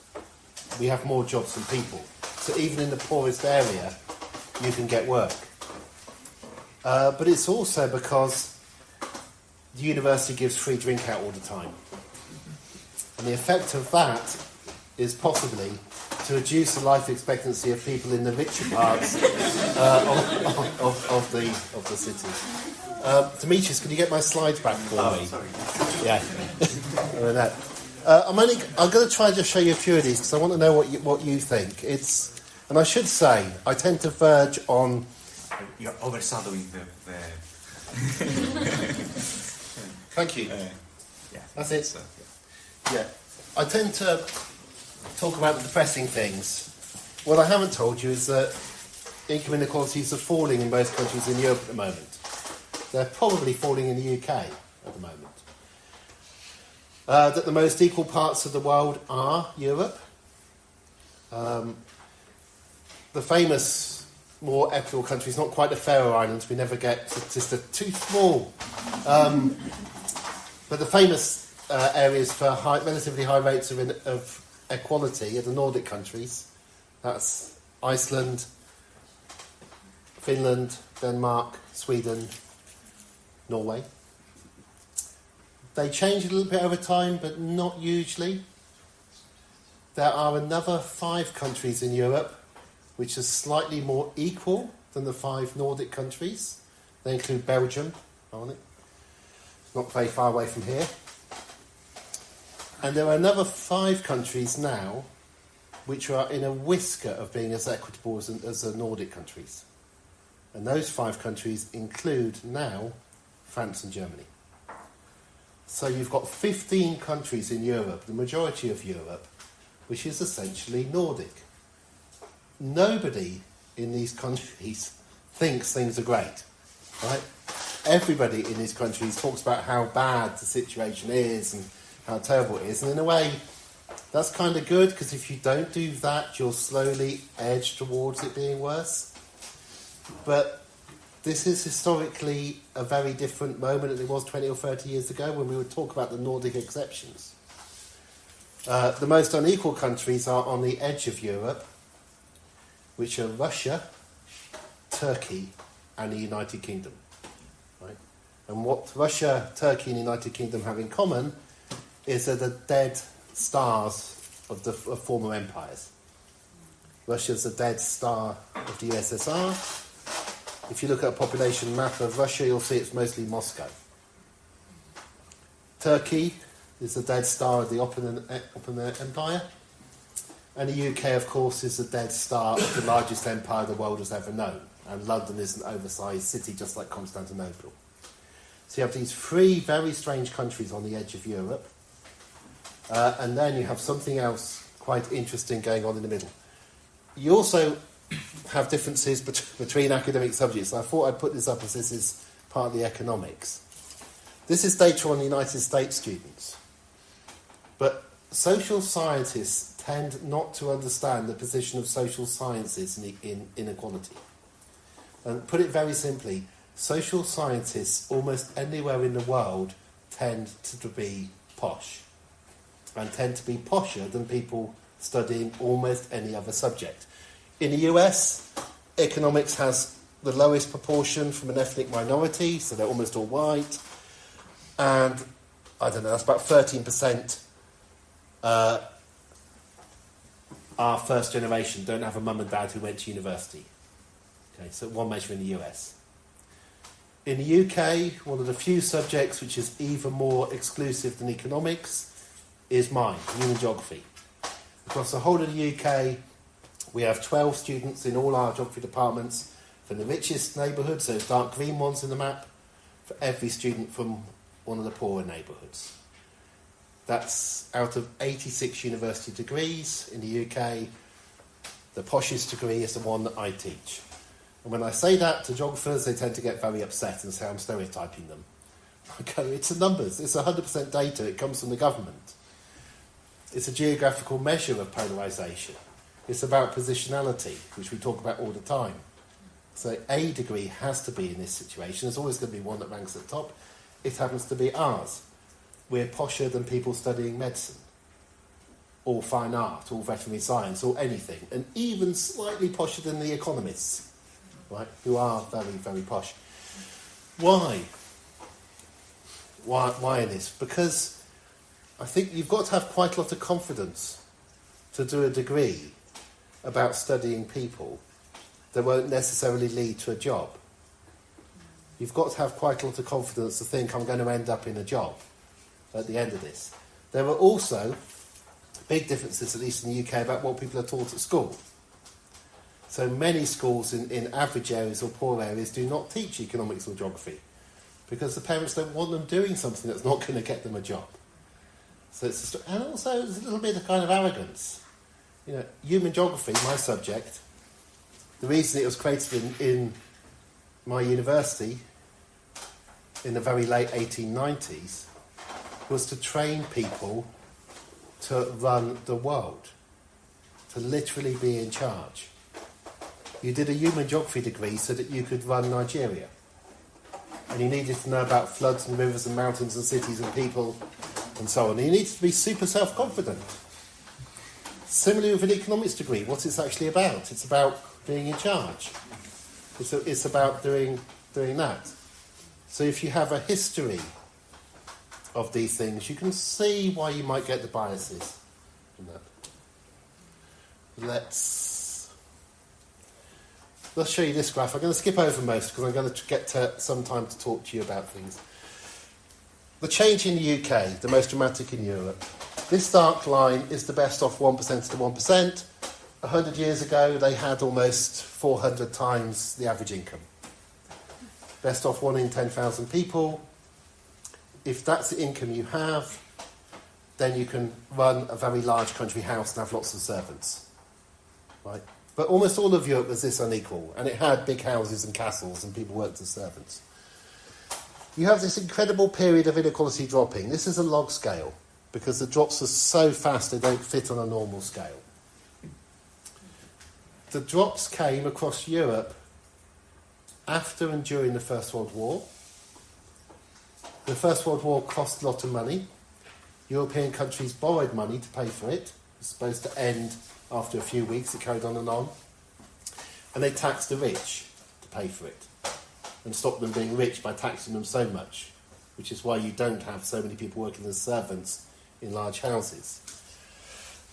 We have more jobs than people. So even in the poorest area, you can get work. But it's also because the university gives free drink out all the time. And the effect of that is possibly to reduce the life expectancy of people in the richer parts of the city. Demetrius, can you get my slides back for me? Sorry. Yeah. I'm going to try and just show you a few of these because I want to know what you think. And I should say, I tend to verge on. You're overshadowing the Thank you. yeah. That's it. Yeah. I tend to talk about the depressing things. What I haven't told you is that income inequalities are falling in most countries in Europe at the moment. They're probably falling in the UK at the moment. That the most equal parts of the world are Europe. The famous, more equitable countries, not quite the Faroe Islands, we never get, it's just too small. But the famous areas for relatively high rates of equality are the Nordic countries. That's Iceland, Finland, Denmark, Sweden, Norway. They change a little bit over time, but not hugely. There are another 5 countries in Europe which are slightly more equal than the 5 Nordic countries. They include Belgium, aren't it? It's not very far away from here. And there are another 5 countries now which are in a whisker of being as equitable as the Nordic countries. And those 5 countries include now France and Germany. So you've got 15 countries in Europe, the majority of Europe, which is essentially Nordic. Nobody in these countries thinks things are great, right? Everybody in these countries talks about how bad the situation is and how terrible it is. And in a way, that's kind of good, because if you don't do that, you'll slowly edge towards it being worse. But this is historically a very different moment than it was 20 or 30 years ago when we would talk about the Nordic exceptions. The most unequal countries are on the edge of Europe, which are Russia, Turkey, and the United Kingdom. Right? And what Russia, Turkey, and the United Kingdom have in common is they're the dead stars of former empires. Russia's the dead star of the USSR. If you look at a population map of Russia, you'll see it's mostly Moscow. Turkey is the dead star of the Ottoman Empire. And the UK, of course, is the dead star of the largest empire the world has ever known. And London is an oversized city, just like Constantinople. So you have these 3 very strange countries on the edge of Europe. And then you have something else quite interesting going on in the middle. You also have differences between academic subjects. I thought I'd put this up as this is part of the economics. This is data on United States students. But social scientists tend not to understand the position of social sciences in inequality. And put it very simply, social scientists almost anywhere in the world tend to be posh. And tend to be posher than people studying almost any other subject. In the US, economics has the lowest proportion from an ethnic minority, so they're almost all white. And, I don't know, that's about 13% are first generation, don't have a mum and dad who went to university. Okay, so one measure in the US. In the UK, one of the few subjects which is even more exclusive than economics is mine, human geography. Across the whole of the UK, we have 12 students in all our geography departments from the richest neighbourhoods, those dark green ones in the map, for every student from one of the poorer neighbourhoods. That's out of 86 university degrees in the UK, the poshest degree is the one that I teach. And when I say that to geographers, they tend to get very upset and say I'm stereotyping them. I go, it's the numbers, it's 100% data, it comes from the government. It's a geographical measure of polarisation. It's about positionality, which we talk about all the time. So a degree has to be in this situation. There's always going to be one that ranks at the top. It happens to be ours. We're posher than people studying medicine, or fine art, or veterinary science, or anything. And even slightly posher than the economists, right, who are very, very posh. Why? Why in this? Because I think you've got to have quite a lot of confidence to do a degree about studying people that won't necessarily lead to a job. You've got to have quite a lot of confidence to think I'm going to end up in a job at the end of this. There are also big differences, at least in the UK, about what people are taught at school. So many schools in average areas or poor areas do not teach economics or geography because the parents don't want them doing something that's not going to get them a job. So and also there's a little bit of kind of arrogance. You know, human geography, my subject, the reason it was created in my university in the very late 1890s was to train people to run the world, to literally be in charge. You did a human geography degree so that you could run Nigeria. And you needed to know about floods and rivers and mountains and cities and people and so on. And you needed to be super self-confident. Similarly with an economics degree, what's it actually about? It's about being in charge. It's about doing that. So if you have a history of these things, you can see why you might get the biases in that. Let's show you this graph. I'm going to skip over most because I'm going to get some time to talk to you about things. The change in the UK, the most dramatic in Europe. This dark line is the best off 1% to 1%. 100 years ago, they had almost 400 times the average income. Best off 1 in 10,000 people. If that's the income you have, then you can run a very large country house and have lots of servants. Right? But almost all of Europe was this unequal, and it had big houses and castles, and people worked as servants. You have this incredible period of inequality dropping. This is a log scale, because the drops are so fast they don't fit on a normal scale. The drops came across Europe after and during the First World War. The First World War cost a lot of money. European countries borrowed money to pay for it. It was supposed to end after a few weeks. It carried on. And they taxed the rich to pay for it and stopped them being rich by taxing them so much, which is why you don't have so many people working as servants in large houses.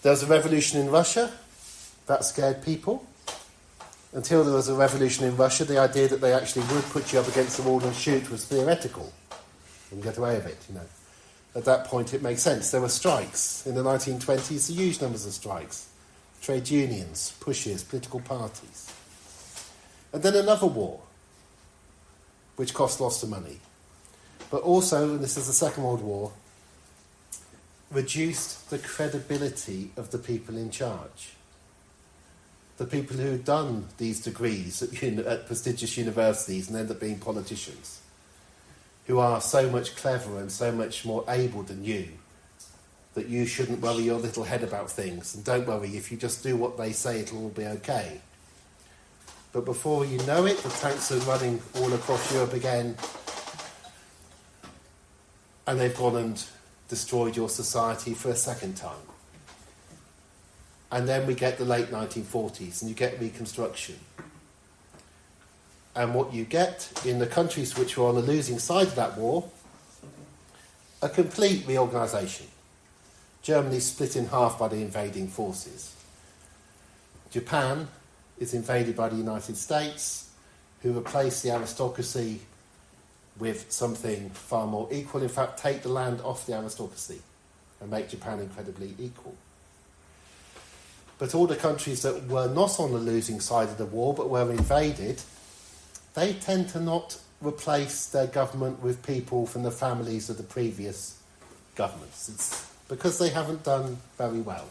There was a revolution in Russia. That scared people. Until there was a revolution in Russia, the idea that they actually would put you up against the wall and shoot was theoretical. And get away with it, you know. At that point, it makes sense. There were strikes. In the 1920s, huge numbers of strikes. Trade unions, pushes, political parties. And then another war, which cost lots of money. But also, and this is the Second World War, reduced the credibility of the people in charge. The people who'd done these degrees at prestigious universities and end up being politicians, who are so much cleverer and so much more able than you, that you shouldn't worry your little head about things. And don't worry, if you just do what they say, it'll all be okay. But before you know it, the tanks are running all across Europe again, and they've gone and destroyed your society for a second time. And then we get the late 1940s, and you get Reconstruction. And what you get in the countries which were on the losing side of that war, a complete reorganisation. Germany split in half by the invading forces. Japan is invaded by the United States, who replace the aristocracy with something far more equal. In fact, take the land off the aristocracy and make Japan incredibly equal. But all the countries that were not on the losing side of the war but were invaded, they tend to not replace their government with people from the families of the previous governments. It's because they haven't done very well.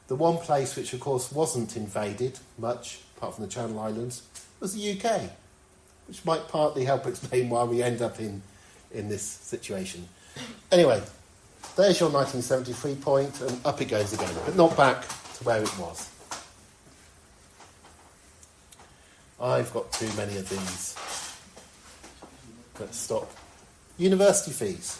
The one place which, of course, wasn't invaded much, apart from the Channel Islands, was the UK, which might partly help explain why we end up in this situation. Anyway, there's your 1973 point, and up it goes again, but not back to where it was. I've got too many of these. Let's stop. University fees.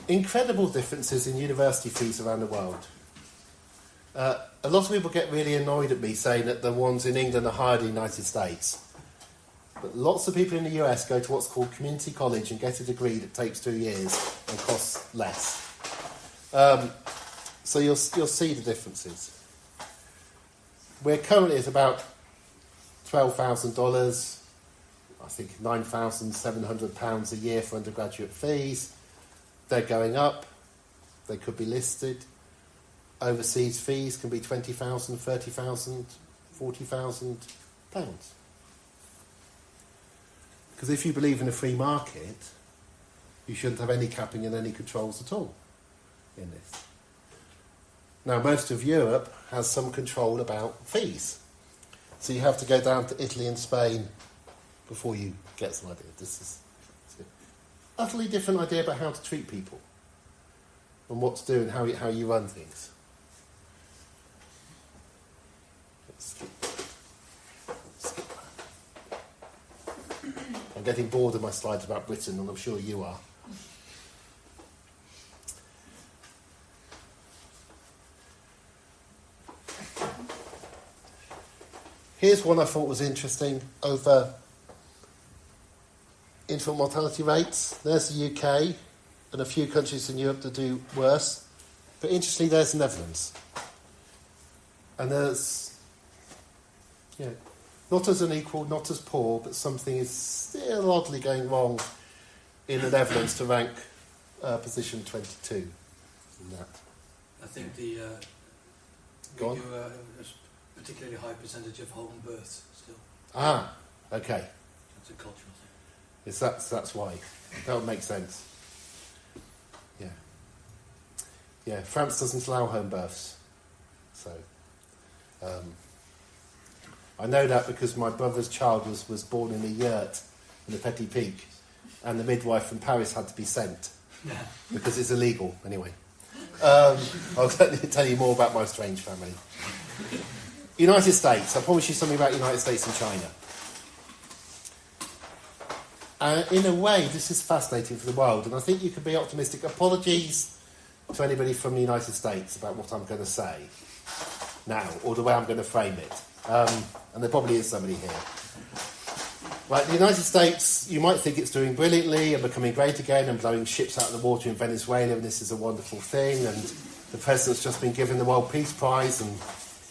Incredible differences in university fees around the world. A lot of people get really annoyed at me saying that the ones in England are higher than the United States. But lots of people in the US go to what's called community college and get a degree that takes 2 years and costs less. So you'll see the differences. We're currently at about $12,000, I think £9,700 a year for undergraduate fees. They're going up. They could be listed. Overseas fees can be £20,000, £30,000, £40,000. Because if you believe in a free market, you shouldn't have any capping and any controls at all in this. Now, most of Europe has some control about fees. So you have to go down to Italy and Spain before you get some idea. This is an utterly different idea about how to treat people and what to do and how you run things. Let's skip that. I'm getting bored of my slides about Britain, and I'm sure you are. Here's one I thought was interesting over infant mortality rates. There's the UK and a few countries in Europe that do worse. But interestingly, there's the Netherlands. And there's, not as unequal, not as poor, but something is still oddly going wrong in the Netherlands to rank position 22 in that. I think Go we on. do a particularly high percentage of home births still. Ah, okay. That's a cultural thing. That's why. That would make sense. Yeah. Yeah, France doesn't allow home births. So, I know that because my brother's child was born in a yurt in the Petit Pic, and the midwife from Paris had to be sent because it's illegal anyway. I'll tell you more about my strange family. United States. I promise you something about United States and China. In a way, this is fascinating for the world, and I think you can be optimistic. Apologies to anybody from the United States about what I'm going to say now, or the way I'm going to frame it. And there probably is somebody here. Right, the United States, you might think it's doing brilliantly and becoming great again and blowing ships out of the water in Venezuela, and this is a wonderful thing, and the president's just been given the World Peace Prize, and,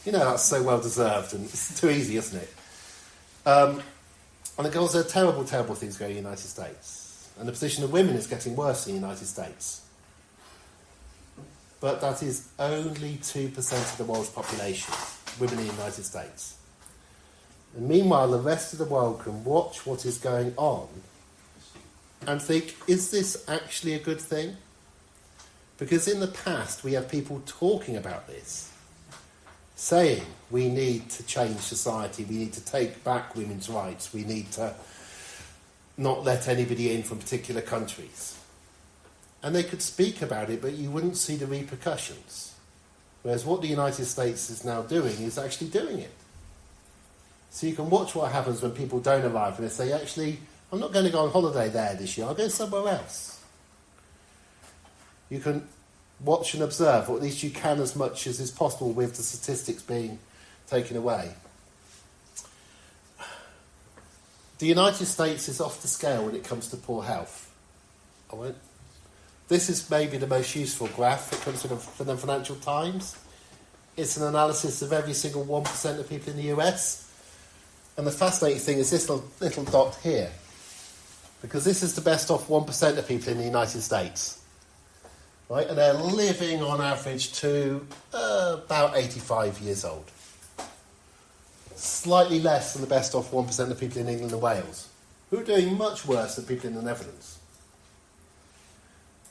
you know, that's so well deserved, and it's too easy, isn't it? And of course, there are terrible, terrible things going on in the United States. And the position of women is getting worse in the United States. But that is only 2% of the world's population, women in the United States. And meanwhile, the rest of the world can watch what is going on and think, is this actually a good thing? Because in the past, we had people talking about this, saying we need to change society, we need to take back women's rights, we need to not let anybody in from particular countries. And they could speak about it, but you wouldn't see the repercussions. Whereas what the United States is now doing is actually doing it. So you can watch what happens when people don't arrive and they say, actually, I'm not going to go on holiday there this year, I'll go somewhere else. You can watch and observe, or at least you can as much as is possible with the statistics being taken away. The United States is off the scale when it comes to poor health. This is maybe the most useful graph. It comes from the Financial Times. It's an analysis of every single 1% of people in the US. And the fascinating thing is this little dot here. Because this is the best off 1% of people in the United States. Right? And they're living on average to about 85 years old. Slightly less than the best off 1% of people in England and Wales, who are doing much worse than people in the Netherlands.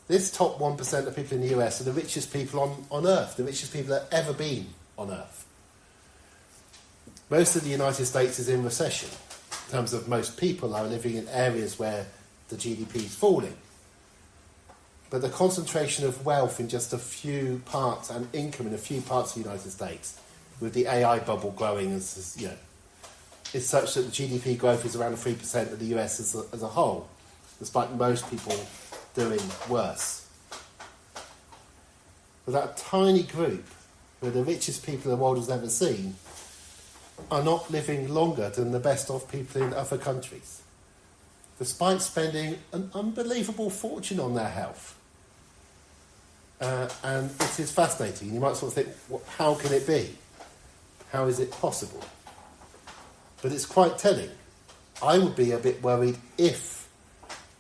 This top 1% of people in the US are the richest people on Earth, the richest people that have ever been on Earth. Most of the United States is in recession, in terms of most people are living in areas where the GDP is falling. But the concentration of wealth in just a few parts and income in a few parts of the United States, with the AI bubble growing is such that the GDP growth is around 3% of the US as a whole, despite most people doing worse. But that tiny group, who are the richest people the world has ever seen, are not living longer than the best off people in other countries, despite spending an unbelievable fortune on their health. And it is fascinating. You might sort of think, how can it be? How is it possible? But it's quite telling. I would be a bit worried if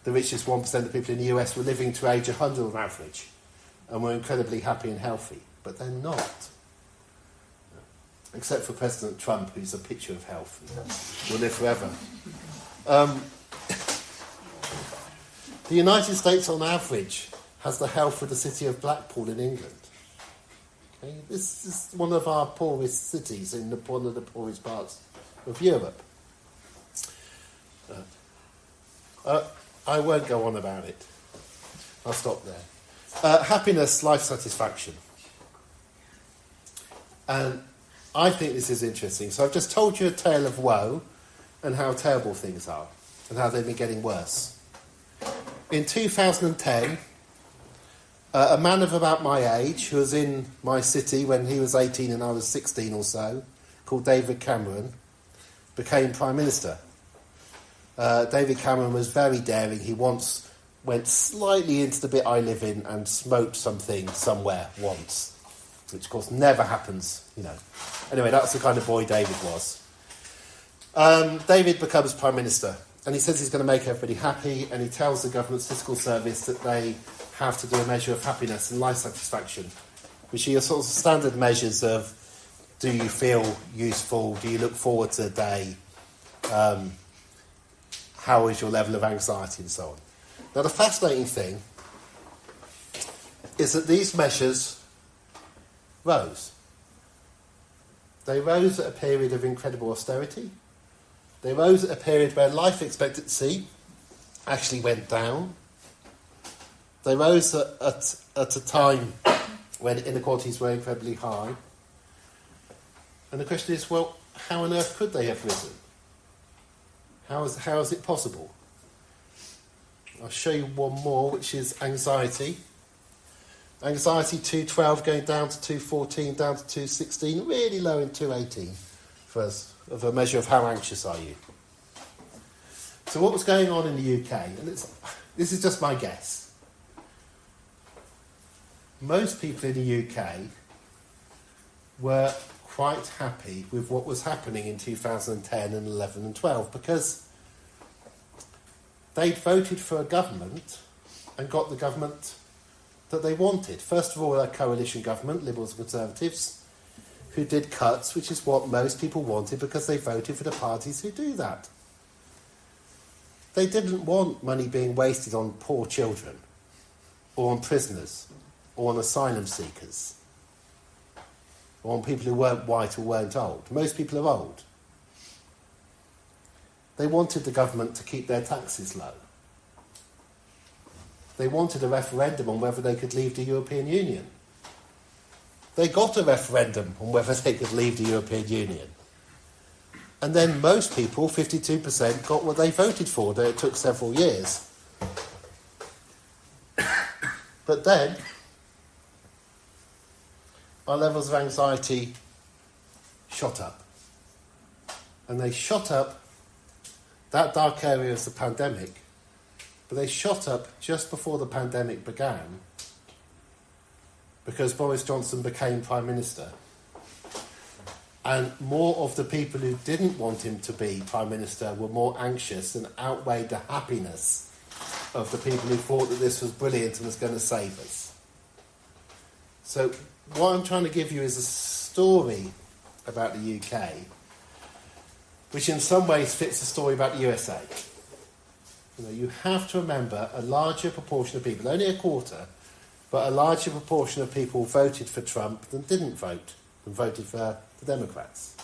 the richest 1% of people in the US were living to age 100 on average and were incredibly happy and healthy. But they're not. Except for President Trump, who's a picture of health and will live forever. The United States, on average, has the health of the city of Blackpool in England. Okay? This is one of our poorest cities in one of the poorest parts of Europe. I won't go on about it. I'll stop there. Happiness, life satisfaction. And I think this is interesting. So I've just told you a tale of woe and how terrible things are and how they've been getting worse. In 2010, a man of about my age, who was in my city when he was 18 and I was 16 or so, called David Cameron, became Prime Minister. David Cameron was very daring. He once went slightly into the bit I live in and smoked something somewhere once, which of course never happens, you know. Anyway, that's the kind of boy David was. David becomes Prime Minister, and he says he's going to make everybody happy, and he tells the government's fiscal service that they have to do a measure of happiness and life satisfaction, which are your sort of standard measures of, do you feel useful, do you look forward to the day, how is your level of anxiety, and so on. Now, the fascinating thing is that these measures rose. They rose at a period of incredible austerity. They rose at a period where life expectancy actually went down. They rose at a time when inequalities were incredibly high. And the question is, well, how on earth could they have risen? How is it possible? I'll show you one more, which is anxiety. Anxiety 212 going down to 214, down to 216, really low in 218 for us, of a measure of how anxious are you. So what was going on in the UK, and this is just my guess. Most people in the UK were quite happy with what was happening in 2010 and 11 and 12 because they'd voted for a government and got the government that they wanted. First of all, a coalition government, Liberals and Conservatives, who did cuts, which is what most people wanted because they voted for the parties who do that. They didn't want money being wasted on poor children, or on prisoners, or on asylum seekers, or on people who weren't white or weren't old. Most people are old. They wanted the government to keep their taxes low. They wanted a referendum on whether they could leave the European Union. They got a referendum on whether they could leave the European Union. And then most people, 52%, got what they voted for, though it took several years. But then, our levels of anxiety shot up. And they shot up, that dark area is the pandemic, but they shot up just before the pandemic began because Boris Johnson became Prime Minister. And more of the people who didn't want him to be Prime Minister were more anxious and outweighed the happiness of the people who thought that this was brilliant and was going to save us. So what I'm trying to give you is a story about the UK, which in some ways fits the story about the USA. You know, you have to remember a larger proportion of people, only a quarter, but a larger proportion of people voted for Trump than didn't vote, and voted for the Democrats.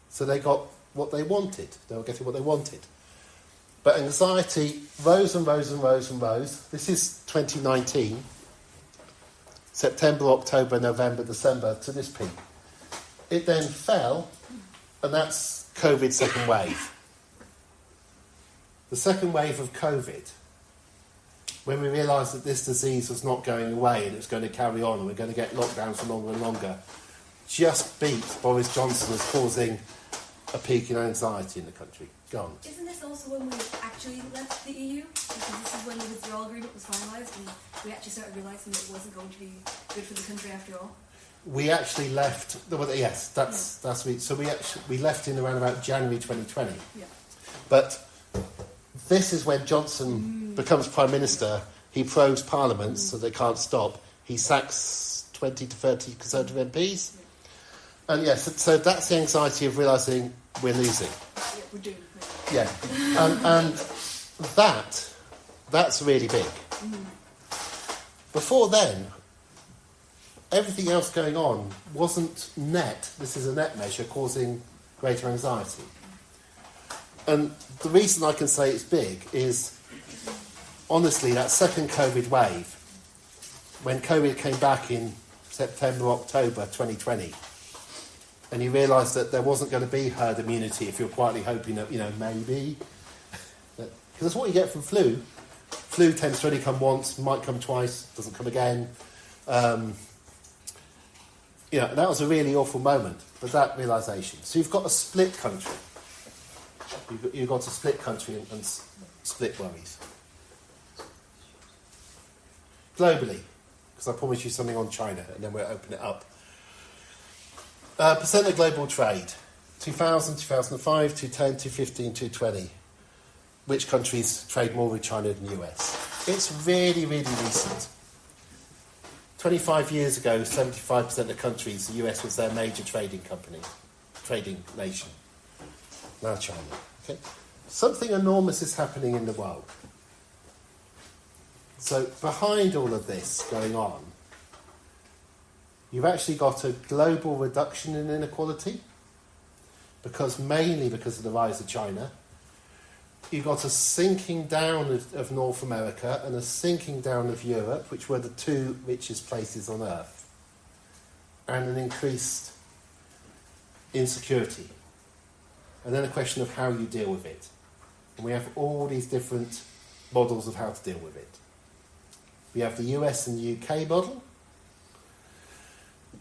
So they got what they wanted. They were getting what they wanted. But anxiety rose and rose and rose and rose. This is 2019. September, October, November, December to this peak. It then fell, and that's COVID's second wave. The second wave of COVID, when we realised that this disease was not going away and it's going to carry on and we're going to get lockdowns for longer and longer, just beat Boris Johnson as causing a peak in anxiety in the country. Go on. Isn't this also when we actually left the EU? Because this is when the withdrawal agreement was finalised and we actually started realising that it wasn't going to be good for the country after all? We actually left. Well, yes, that's we. So we left in around about January 2020. Yeah. But this is when Johnson becomes Prime Minister. He probes parliaments so they can't stop. He sacks 20 to 30 Conservative MPs. And yes, so that's the anxiety of realising we're losing. Yeah, we're doomed. Yeah, and that's really big. Before then, everything else going on wasn't net, this is a net measure, causing greater anxiety. And the reason I can say it's big is, honestly, that second COVID wave, when COVID came back in September, October 2020, and you realised that there wasn't going to be herd immunity if you're quietly hoping that, maybe. Because that's what you get from flu. Flu tends to only come once, might come twice, doesn't come again. That was a really awful moment, but that realisation. So you've got a split country. You've got a split country and split worries. Globally, because I promised you something on China, and then we'll open it up. Percent of global trade, 2000, 2005, 2010, 2015, 2020. Which countries trade more with China than the US? It's really, really recent. 25 years ago, 75% of countries, the US was their major trading nation. Now China. Okay? Something enormous is happening in the world. So behind all of this going on, you've actually got a global reduction in inequality, mainly because of the rise of China. You've got a sinking down of North America and a sinking down of Europe, which were the two richest places on Earth, and an increased insecurity. And then a question of how you deal with it. And we have all these different models of how to deal with it. We have the US and the UK model,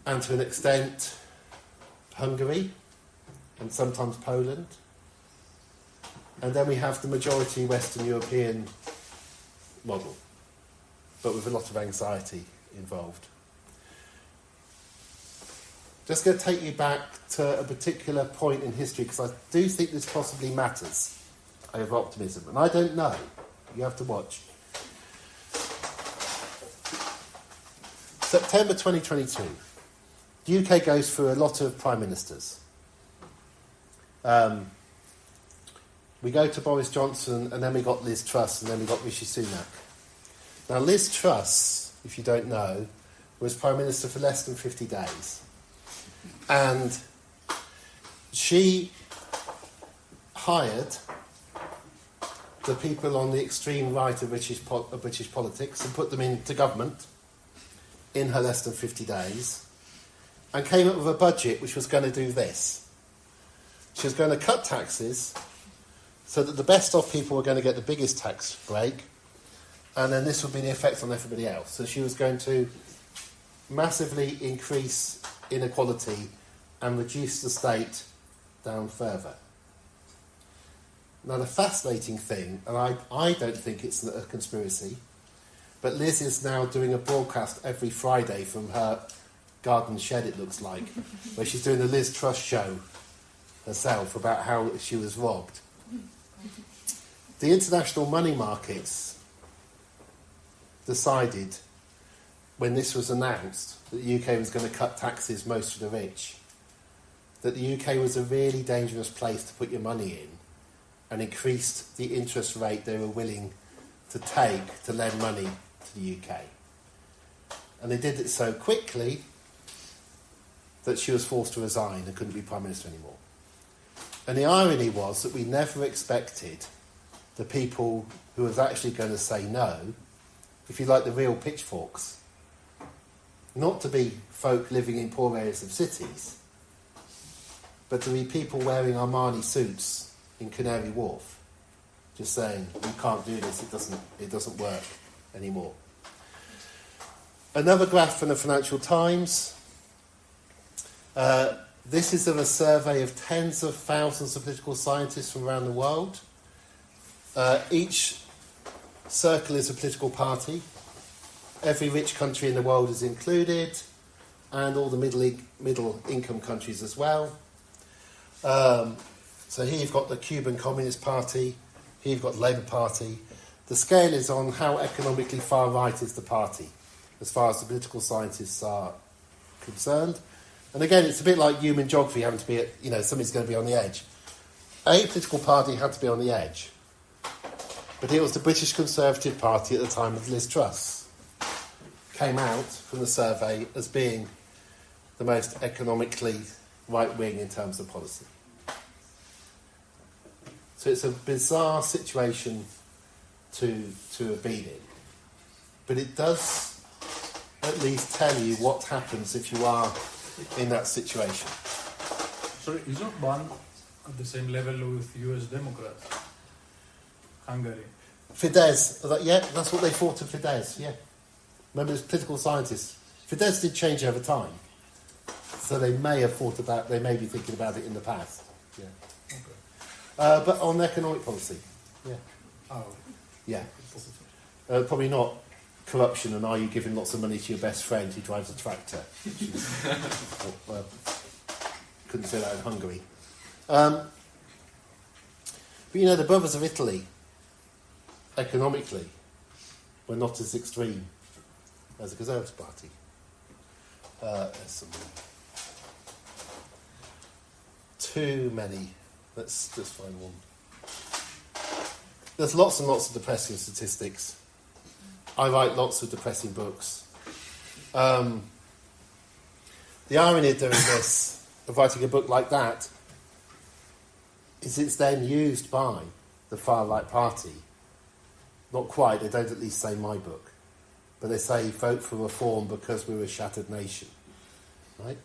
and to an extent Hungary, and sometimes Poland. And then we have the majority Western European model, but with a lot of anxiety involved. Just going to take you back to a particular point in history, because I do think this possibly matters. I have optimism, and I don't know. You have to watch. September 2022. The UK goes through a lot of prime ministers. We go to Boris Johnson, and then we got Liz Truss, and then we got Rishi Sunak. Now, Liz Truss, if you don't know, was Prime Minister for less than 50 days. And she hired the people on the extreme right of British politics and put them into government in her less than 50 days, and came up with a budget which was going to do this. She was going to cut taxes so that the best off people were going to get the biggest tax break, and then this would be the effect on everybody else. So she was going to massively increase inequality and reduce the state down further. Now, the fascinating thing, and I don't think it's a conspiracy, but Liz is now doing a broadcast every Friday from her garden shed, it looks like, where she's doing the Liz Truss show herself about how she was robbed. The international money markets decided, when this was announced, that the UK was going to cut taxes most for the rich, that the UK was a really dangerous place to put your money in, and increased the interest rate they were willing to take to lend money to the UK. And they did it so quickly that she was forced to resign and couldn't be Prime Minister anymore. And the irony was that we never expected the people who was actually going to say no, if you like, the real pitchforks, not to be folk living in poor areas of cities, but to be people wearing Armani suits in Canary Wharf, just saying, you can't do this, it doesn't work anymore. Another graph from the Financial Times. This is of a survey of tens of thousands of political scientists from around the world. Each circle is a political party. Every rich country in the world is included, and all the middle income countries as well. So here you've got the Cuban Communist Party, here you've got the Labour Party. The scale is on how economically far right is the party, as far as the political scientists are concerned. And again, it's a bit like human geography having to be somebody's going to be on the edge. A political party had to be on the edge, but it was the British Conservative Party at the time of Liz Truss. Came out from the survey as being the most economically right-wing in terms of policy. So it's a bizarre situation to have been in. But it does at least tell you what happens if you are in that situation. Sorry, is Orban at the same level with US Democrats? Hungary? Fidesz, yeah, that's what they thought of Fidesz, yeah. Remember, as political scientists, Fidesz did change over time. So they may be thinking about it in the past. Yeah. Okay. But on economic policy, yeah. Oh. Yeah. Probably not corruption and are you giving lots of money to your best friend who drives a tractor? Couldn't say that in Hungary. But the brothers of Italy, economically, we're not as extreme as a Conservative Party. There's some too many. Let's just find one. There's lots and lots of depressing statistics. I write lots of depressing books. The irony of doing this, of writing a book like that, is it's then used by the far-right party. Not quite, they don't at least say my book. But they say vote for reform because we're a shattered nation. Right?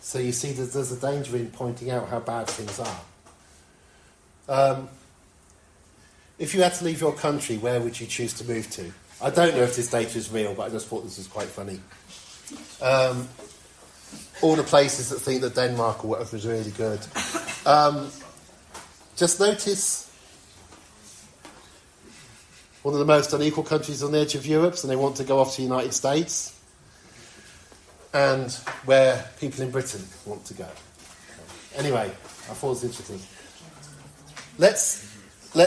So you see there's a danger in pointing out how bad things are. If you had to leave your country, where would you choose to move to? I don't know if this data is real, but I just thought this was quite funny. All the places that think that Denmark or whatever is really good. Just notice one of the most unequal countries on the edge of Europe, and they want to go off to the United States, and where people in Britain want to go. Anyway, I thought it was interesting. Let's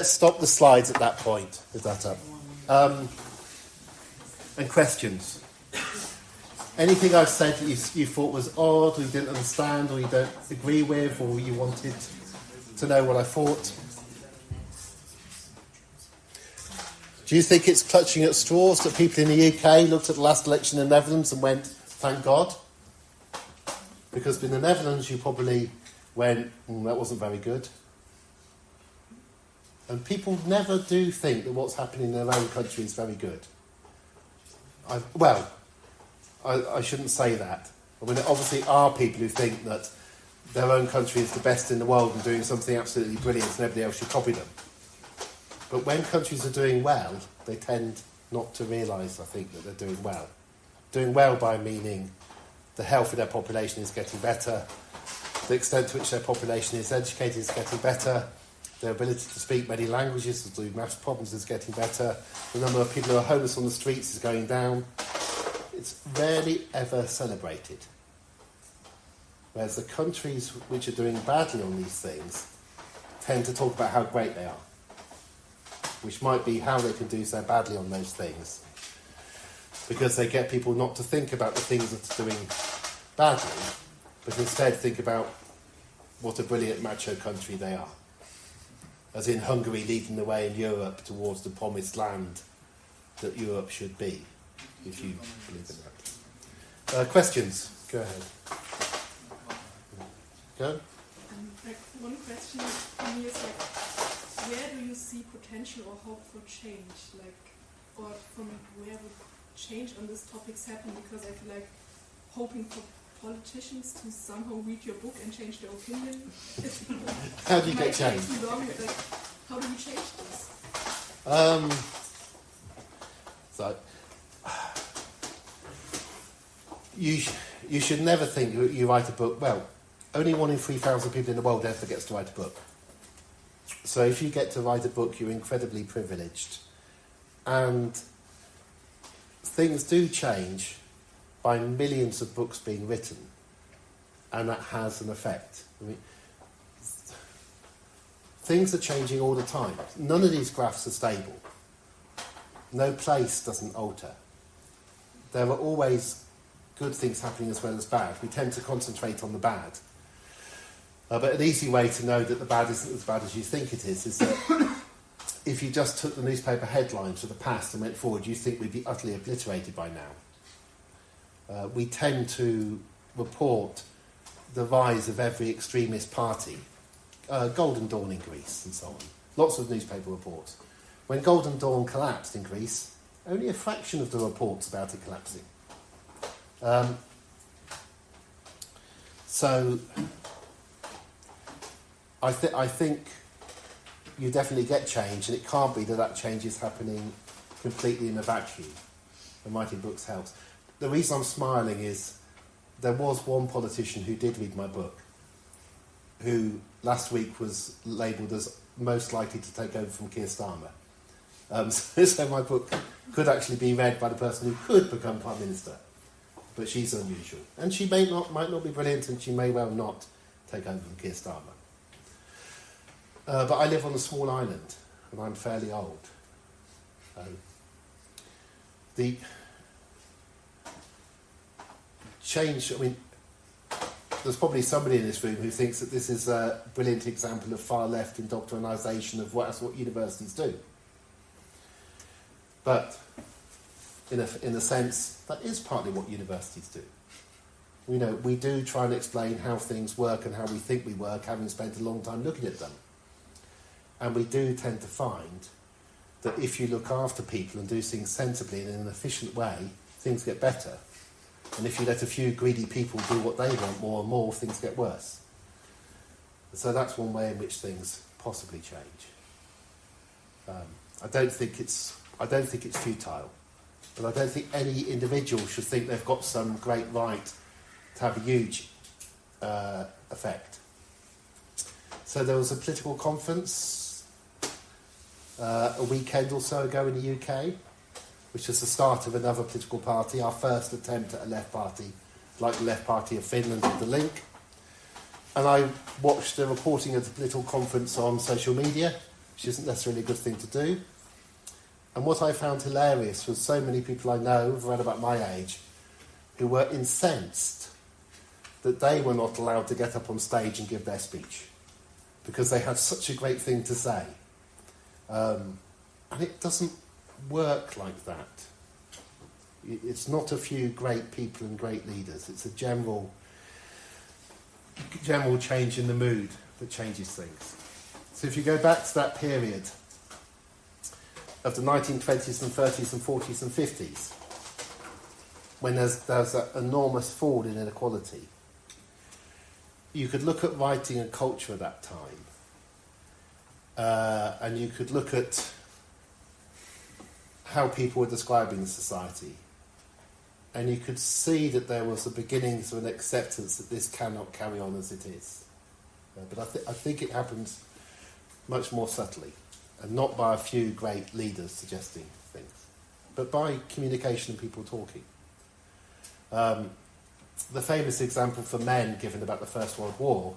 stop the slides at that point, with that up. And questions. Anything I've said that you thought was odd, or you didn't understand, or you don't agree with, or you wanted to know what I thought? Do you think it's clutching at straws that people in the UK looked at the last election in the Netherlands and went, thank God? Because in the Netherlands you probably went, that wasn't very good. And people never do think that what's happening in their own country is very good. I shouldn't say that. I mean, there obviously are people who think that their own country is the best in the world and doing something absolutely brilliant and everybody else should copy them. But when countries are doing well, they tend not to realise, I think, that they're doing well. Doing well by meaning the health of their population is getting better, the extent to which their population is educated is getting better, their ability to speak many languages, to do maths problems is getting better, the number of people who are homeless on the streets is going down. It's rarely ever celebrated. Whereas the countries which are doing badly on these things tend to talk about how great they are, which might be how they can do so badly on those things, because they get people not to think about the things that are doing badly, but instead think about what a brilliant macho country they are. As in Hungary leading the way in Europe towards the promised land that Europe should be, if you believe in that. Questions? Go ahead. Go. One question for me is where do you see potential or hope for change? Or from where would change on these topics happen? Because I feel like hoping for politicians to somehow read your book and change their opinion. How do you get change? How do you change this? You should never think you write a book. Well, only 1 in 3,000 people in the world ever gets to write a book. So if you get to write a book, you're incredibly privileged. And things do change by millions of books being written. And that has an effect. I mean, things are changing all the time. None of these graphs are stable. No place doesn't alter. There are always good things happening as well as bad. We tend to concentrate on the bad. But an easy way to know that the bad isn't as bad as you think it is that if you just took the newspaper headlines of the past and went forward, you think we'd be utterly obliterated by now. We tend to report the rise of every extremist party. Golden Dawn in Greece and so on. Lots of newspaper reports. When Golden Dawn collapsed in Greece, only a fraction of the reports about it collapsing. So I think you definitely get change, and it can't be that change is happening completely in a vacuum. And writing books helps. The reason I'm smiling is there was one politician who did read my book, who last week was labelled as most likely to take over from Keir Starmer. So my book could actually be read by the person who could become Prime Minister. But she's unusual. And she might not be brilliant, and she may well not take over from Keir Starmer. But I live on a small island, and I'm fairly old. the change, I mean, there's probably somebody in this room who thinks that this is a brilliant example of far left indoctrination of that's what universities do. But in a sense, that is partly what universities do. You know, we do try and explain how things work and how we think we work, having spent a long time looking at them. And we do tend to find that if you look after people and do things sensibly and in an efficient way, things get better. And if you let a few greedy people do what they want more and more, things get worse. So that's one way in which things possibly change. I don't think it's futile, but I don't think any individual should think they've got some great right to have a huge effect. So there was a political conference a weekend or so ago in the UK, which was the start of another political party, our first attempt at a left party, like the Left Party of Finland with the Link. And I watched the reporting of the political conference on social media, which isn't necessarily a good thing to do. And what I found hilarious was so many people I know, around about my age, who were incensed that they were not allowed to get up on stage and give their speech because they had such a great thing to say. And it doesn't work like that. It's not a few great people and great leaders. It's a general change in the mood that changes things. So if you go back to that period of the 1920s and 30s and 40s and 50s, when there's that enormous fall in inequality, you could look at writing and culture at that time, and you could look at how people were describing the society, and you could see that there was a beginning to an acceptance that this cannot carry on as it is. But I think it happens much more subtly, and not by a few great leaders suggesting things, but by communication and people talking. The famous example for men given about the First World War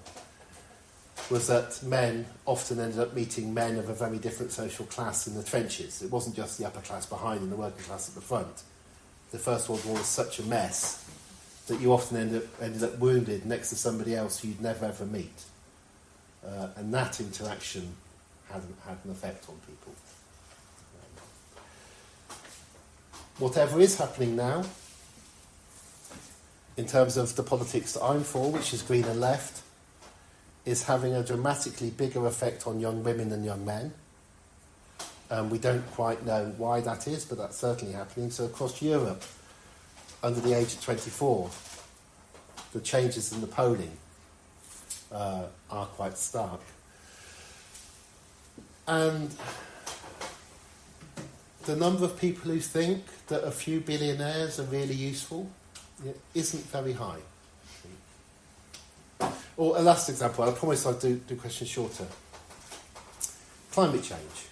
was that men often ended up meeting men of a very different social class in the trenches. It wasn't just the upper class behind and the working class at the front. The First World War was such a mess that you often ended up wounded next to somebody else who you'd never ever meet. And that interaction had an effect on people. Whatever is happening now, in terms of the politics that I'm for, which is green and left, is having a dramatically bigger effect on young women than young men. We don't quite know why that is, but that's certainly happening. So across Europe, under the age of 24, the changes in the polling are quite stark. And the number of people who think that a few billionaires are really useful isn't very high. Or a last example, I promise I'll do questions shorter. Climate change.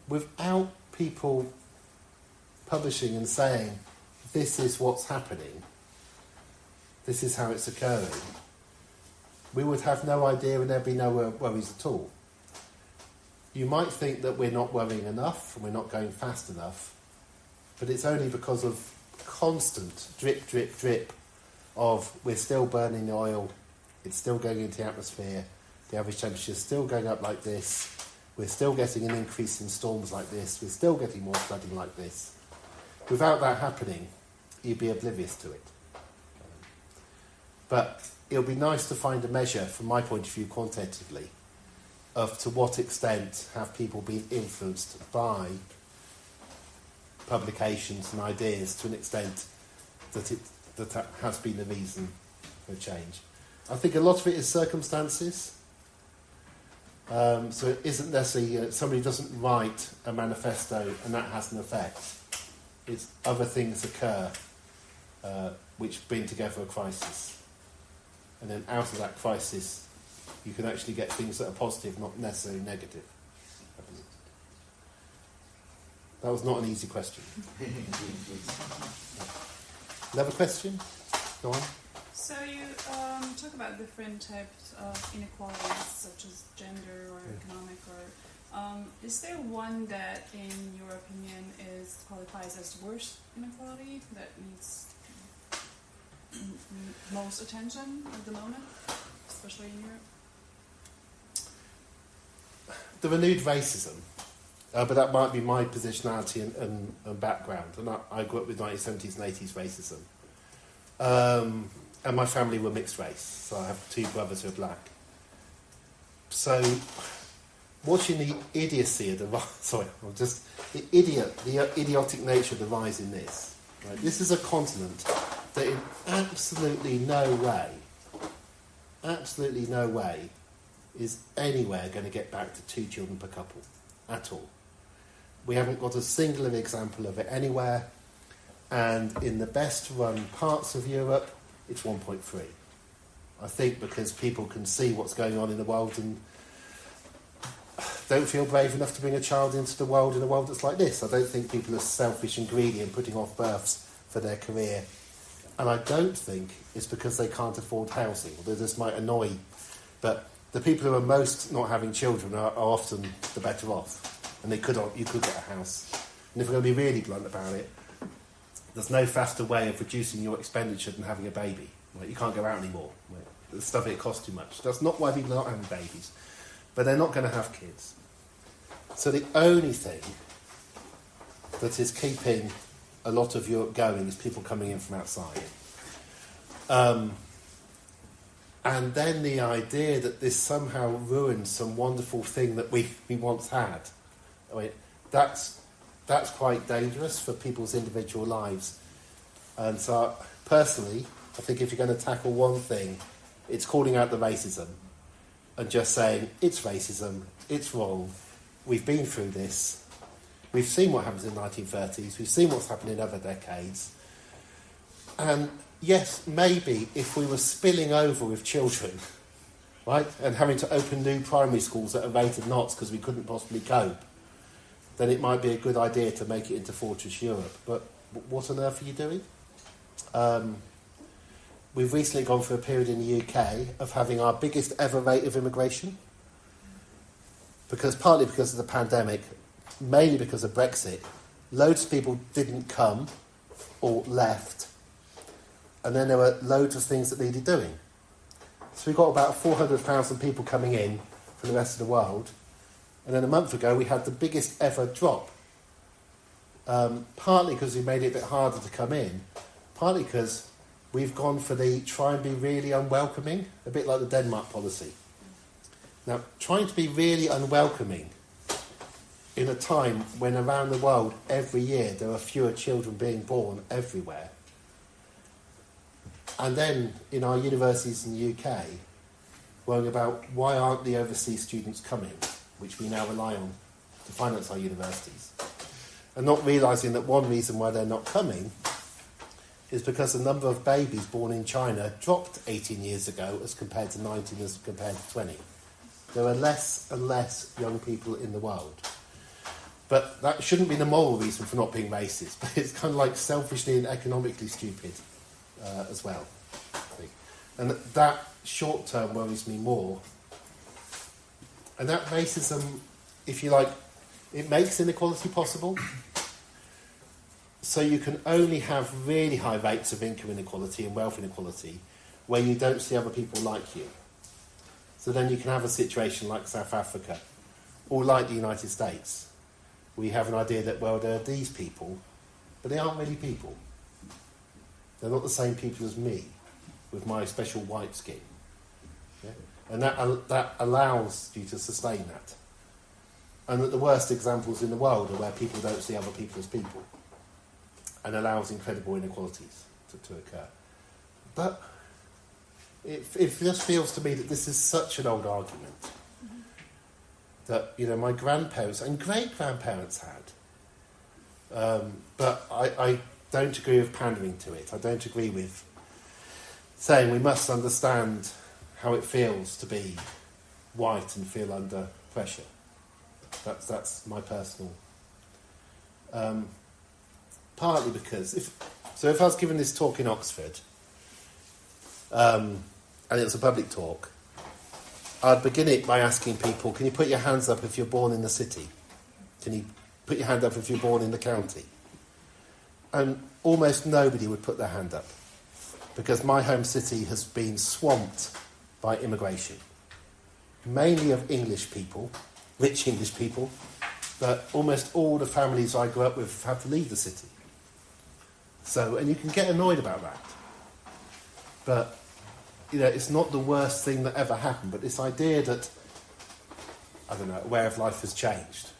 Without people publishing and saying, this is what's happening, this is how it's occurring, we would have no idea and there'd be no worries at all. You might think that we're not worrying enough and we're not going fast enough, but it's only because of constant drip, drip, drip of we're still burning the oil, it's still going into the atmosphere, the average temperature is still going up like this, we're still getting an increase in storms like this, we're still getting more flooding like this. Without that happening, you'd be oblivious to it. But it'll be nice to find a measure, from my point of view, quantitatively, of to what extent have people been influenced by publications and ideas to an extent that has been the reason for change. I think a lot of it is circumstances. So it isn't necessarily somebody doesn't write a manifesto and that has an effect. It's other things occur which bring together a crisis. And then out of that crisis, you can actually get things that are positive, not necessarily negative. That was not an easy question. Another question? Go on. So you talk about different types of inequalities, such as gender or economic or Is there one that, in your opinion, qualifies as worst inequality that needs most attention at the moment, especially in Europe? The renewed racism, but that might be my positionality and background. And I grew up with 1970s and 80s racism. And my family were mixed race, so I have 2 brothers who are black. So, watching the idiocy of the idiotic nature of the rise in this. Right? This is a continent that in absolutely no way is anywhere going to get back to 2 children per couple at all. We haven't got a singular example of it anywhere, and in the best run parts of Europe, it's 1.3. I think because people can see what's going on in the world and don't feel brave enough to bring a child into the world in a world that's like this. I don't think people are selfish and greedy and putting off births for their career. And I don't think it's because they can't afford housing, although this might annoy, but the people who are most not having children are often the better off. And you could get a house. And if we're going to be really blunt about it, there's no faster way of reducing your expenditure than having a baby. Right? You can't go out anymore. Right? The stuff, it costs too much. That's not why people aren't having babies. But they're not going to have kids. So the only thing that is keeping a lot of Europe going is people coming in from outside. And then the idea that this somehow ruins some wonderful thing that we once had. I mean, that's quite dangerous for people's individual lives. And so, personally, I think if you're going to tackle one thing, it's calling out the racism and just saying, it's racism, it's wrong, we've been through this, we've seen what happens in the 1930s, we've seen what's happened in other decades. And yes, maybe if we were spilling over with children, right, and having to open new primary schools at a rate of knots because we couldn't possibly cope, then it might be a good idea to make it into Fortress Europe. But what on earth are you doing? We've recently gone through a period in the UK of having our biggest ever rate of immigration, partly because of the pandemic, mainly because of Brexit. Loads of people didn't come or left, and then there were loads of things that needed doing. So we got about 400,000 people coming in from the rest of the world, and then a month ago we had the biggest ever drop. Partly because we made it a bit harder to come in, partly because we've gone for the try and be really unwelcoming, a bit like the Denmark policy. Now, trying to be really unwelcoming in a time when around the world every year there are fewer children being born everywhere, and then in our universities in the UK worrying about why aren't the overseas students coming, which we now rely on to finance our universities, and not realising that one reason why they're not coming is because the number of babies born in China dropped 18 years ago as compared to 19 as compared to 20. There are less and less young people in the world. But that shouldn't be the moral reason for not being racist, but it's kind of like selfishly and economically stupid as well. I think. And that short term worries me more. And that racism, if you like, it makes inequality possible. So you can only have really high rates of income inequality and wealth inequality where you don't see other people like you. So then you can have a situation like South Africa or like the United States, where you have an idea that, well, there are these people, but they aren't really people. They're not the same people as me with my special white skin. Yeah? And that allows you to sustain that. And that the worst examples in the world are where people don't see other people as people, and allows incredible inequalities to occur. But it just feels to me that this is such an old argument that, you know, my grandparents and great-grandparents had. But I don't agree with pandering to it. I don't agree with saying we must understand how it feels to be white and feel under pressure. That's my personal... partly because if I was giving this talk in Oxford, and it was a public talk, I'd begin it by asking people, can you put your hands up if you're born in the city? Can you put your hand up if you're born in the county? And almost nobody would put their hand up, because my home city has been swamped by immigration, mainly of English people, rich English people, but almost all the families I grew up with have had to leave the city. So, and you can get annoyed about that. But, you know, it's not the worst thing that ever happened, but this idea that, I don't know, a way of life has changed.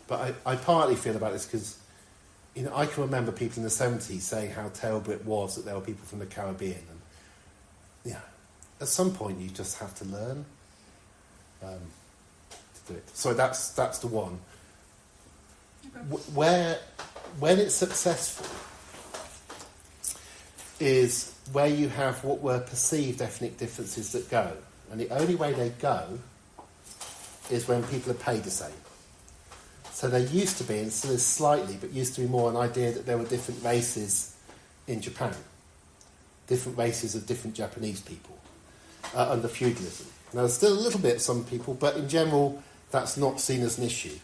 But I partly feel about this because, you know, I can remember people in the 70s saying how terrible it was that there were people from the Caribbean. And, yeah, at some point you just have to learn to do it. So that's the one. Okay. When it's successful is where you have what were perceived ethnic differences that go. And the only way they go is when people are paid the same. So there used to be, and still is slightly, but used to be more an idea that there were different races in Japan. Different races of different Japanese people under feudalism. Now there's still a little bit of some people, but in general that's not seen as an issue.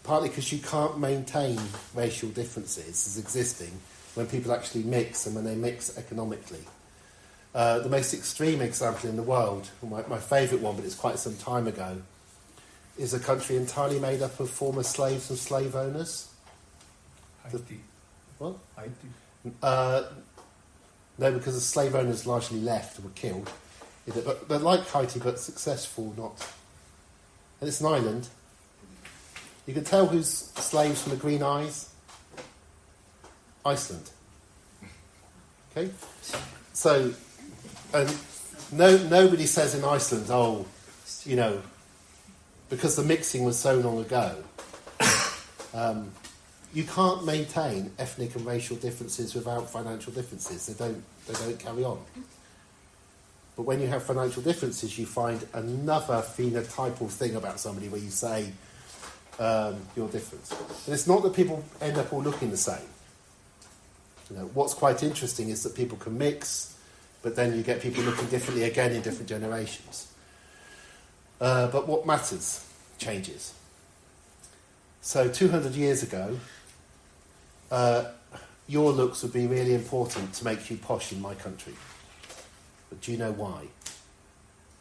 Partly because you can't maintain racial differences as existing when people actually mix and when they mix economically. The most extreme example in the world, my favourite one, but it's quite some time ago, is a country entirely made up of former slaves and slave owners. Haiti. What? Haiti. No, because the slave owners largely left and were killed. But they're like Haiti, but successful, not. And it's an island. You can tell who's slaves from the green eyes. Iceland. Okay? So, and nobody says in Iceland, oh, you know, because the mixing was so long ago, you can't maintain ethnic and racial differences without financial differences. They don't carry on. But when you have financial differences, you find another phenotypal thing about somebody where you say you're different. And it's not that people end up all looking the same. You know, what's quite interesting is that people can mix, but then you get people looking differently again in different generations. But what matters changes. So 200 years ago, your looks would be really important to make you posh in my country. But do you know why?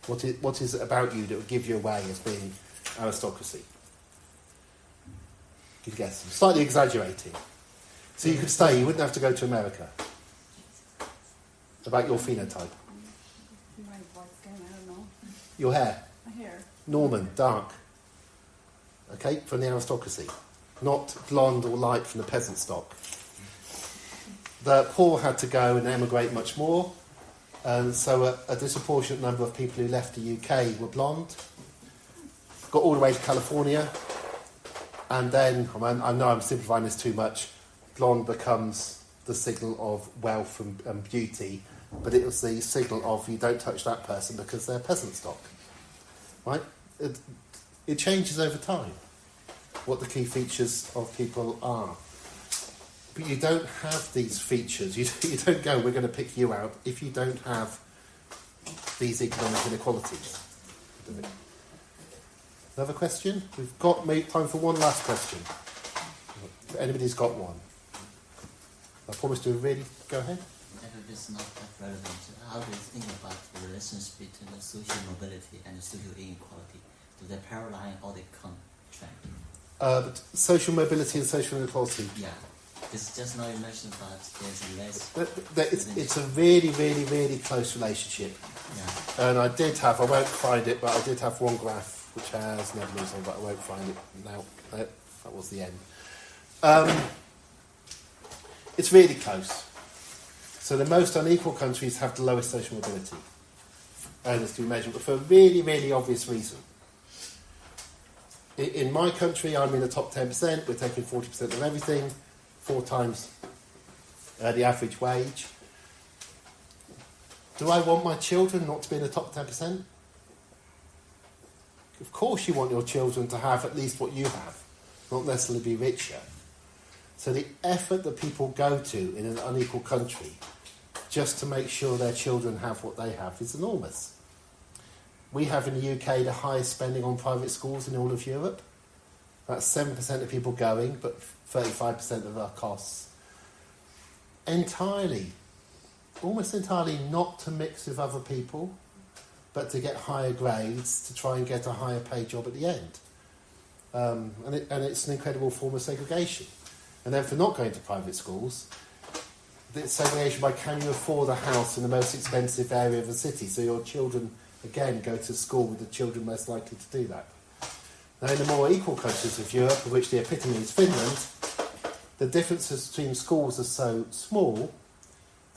What is it about you that would give you away as being aristocracy? Good guess. I'm slightly exaggerating. So you could stay, you wouldn't have to go to America. About your phenotype. My white skin, I don't know. Your hair. My hair. Norman, dark. Okay, from the aristocracy. Not blonde or light from the peasant stock. The poor had to go and emigrate much more, and so a disproportionate number of people who left the UK were blonde, got all the way to California, and then, I know I'm simplifying this too much, blonde becomes the signal of wealth and beauty, but it was the signal of you don't touch that person because they're peasant stock. Right? It changes over time, what the key features of people are. But you don't have these features. You don't go, we're going to pick you out, if you don't have these economic inequalities. Another question? We've got time for one last question. If anybody's got one. I promise to really go ahead. If it's not that relevant, how do you think about the relationship between the social mobility and the social inequality? Do they parallel or they contract? Social mobility and social inequality. Yeah. It's just now you mentioned that there's less. It's a really, really, really close relationship. Yeah. And I won't find it, but I did have one graph which has Netherlands on, but I won't find it now. That was the end. It's really close. So the most unequal countries have the lowest social mobility. And it's to be measured, but for a really, really obvious reason. In my country, I'm in the top 10%. We're taking 40% of everything, 4 times the average wage. Do I want my children not to be in the top 10%? Of course you want your children to have at least what you have, not necessarily be richer. So the effort that people go to in an unequal country just to make sure their children have what they have is enormous. We have in the UK the highest spending on private schools in all of Europe. That's 7% of people going, but 35% of our costs. Almost entirely not to mix with other people, but to get higher grades, to try and get a higher paid job at the end. And it's an incredible form of segregation. And then for not going to private schools, it's segregation by can you afford a house in the most expensive area of the city, so your children, again, go to school with the children most likely to do that. Now, in the more equal countries of Europe, of which the epitome is Finland, the differences between schools are so small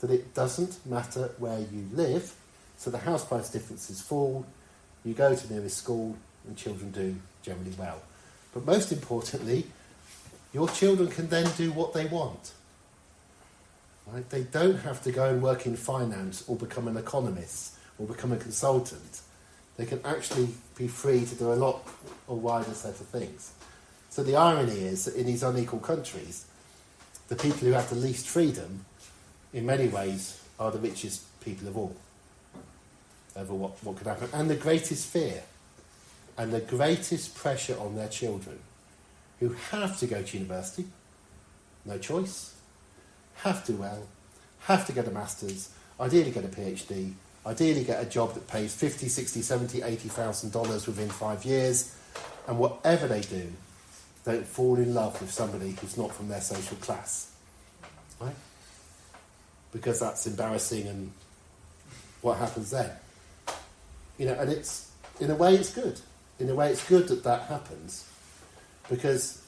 that it doesn't matter where you live, so the house price differences fall, you go to the nearest school, and children do generally well. But most importantly, your children can then do what they want. Right? They don't have to go and work in finance or become an economist or become a consultant. They can actually be free to do a lot or wider set of things. So the irony is that in these unequal countries, the people who have the least freedom, in many ways, are the richest people of all over what could happen. And the greatest fear and the greatest pressure on their children, who have to go to university, no choice, have to have to get a master's, ideally get a PhD, ideally get a job that pays $50,000, $60,000, $70,000, $80,000 within 5 years, and whatever they do, don't fall in love with somebody who's not from their social class, right? Because that's embarrassing, and what happens then? You know, and it's, in a way it's good. In a way it's good that that happens, because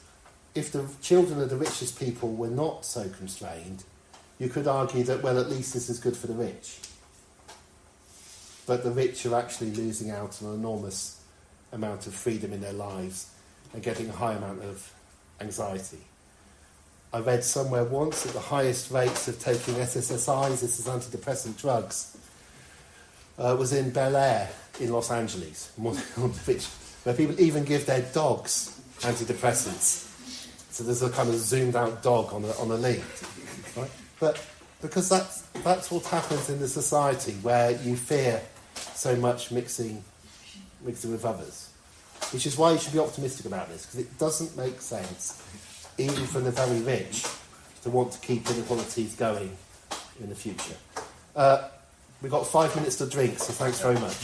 if the children of the richest people were not so constrained, you could argue that, well, at least this is good for the rich. But the rich are actually losing out on an enormous amount of freedom in their lives and getting a high amount of anxiety. I read somewhere once that the highest rates of taking SSRIs, this is antidepressant drugs, was in Bel Air in Los Angeles, where people even give their dogs antidepressants. So there's a kind of zoomed out dog on a lead, right? But because that's what happens in the society where you fear so much mixing with others, which is why you should be optimistic about this, because it doesn't make sense, even for the very rich, to want to keep inequalities going in the future. We've got 5 minutes to drink, so thanks very much.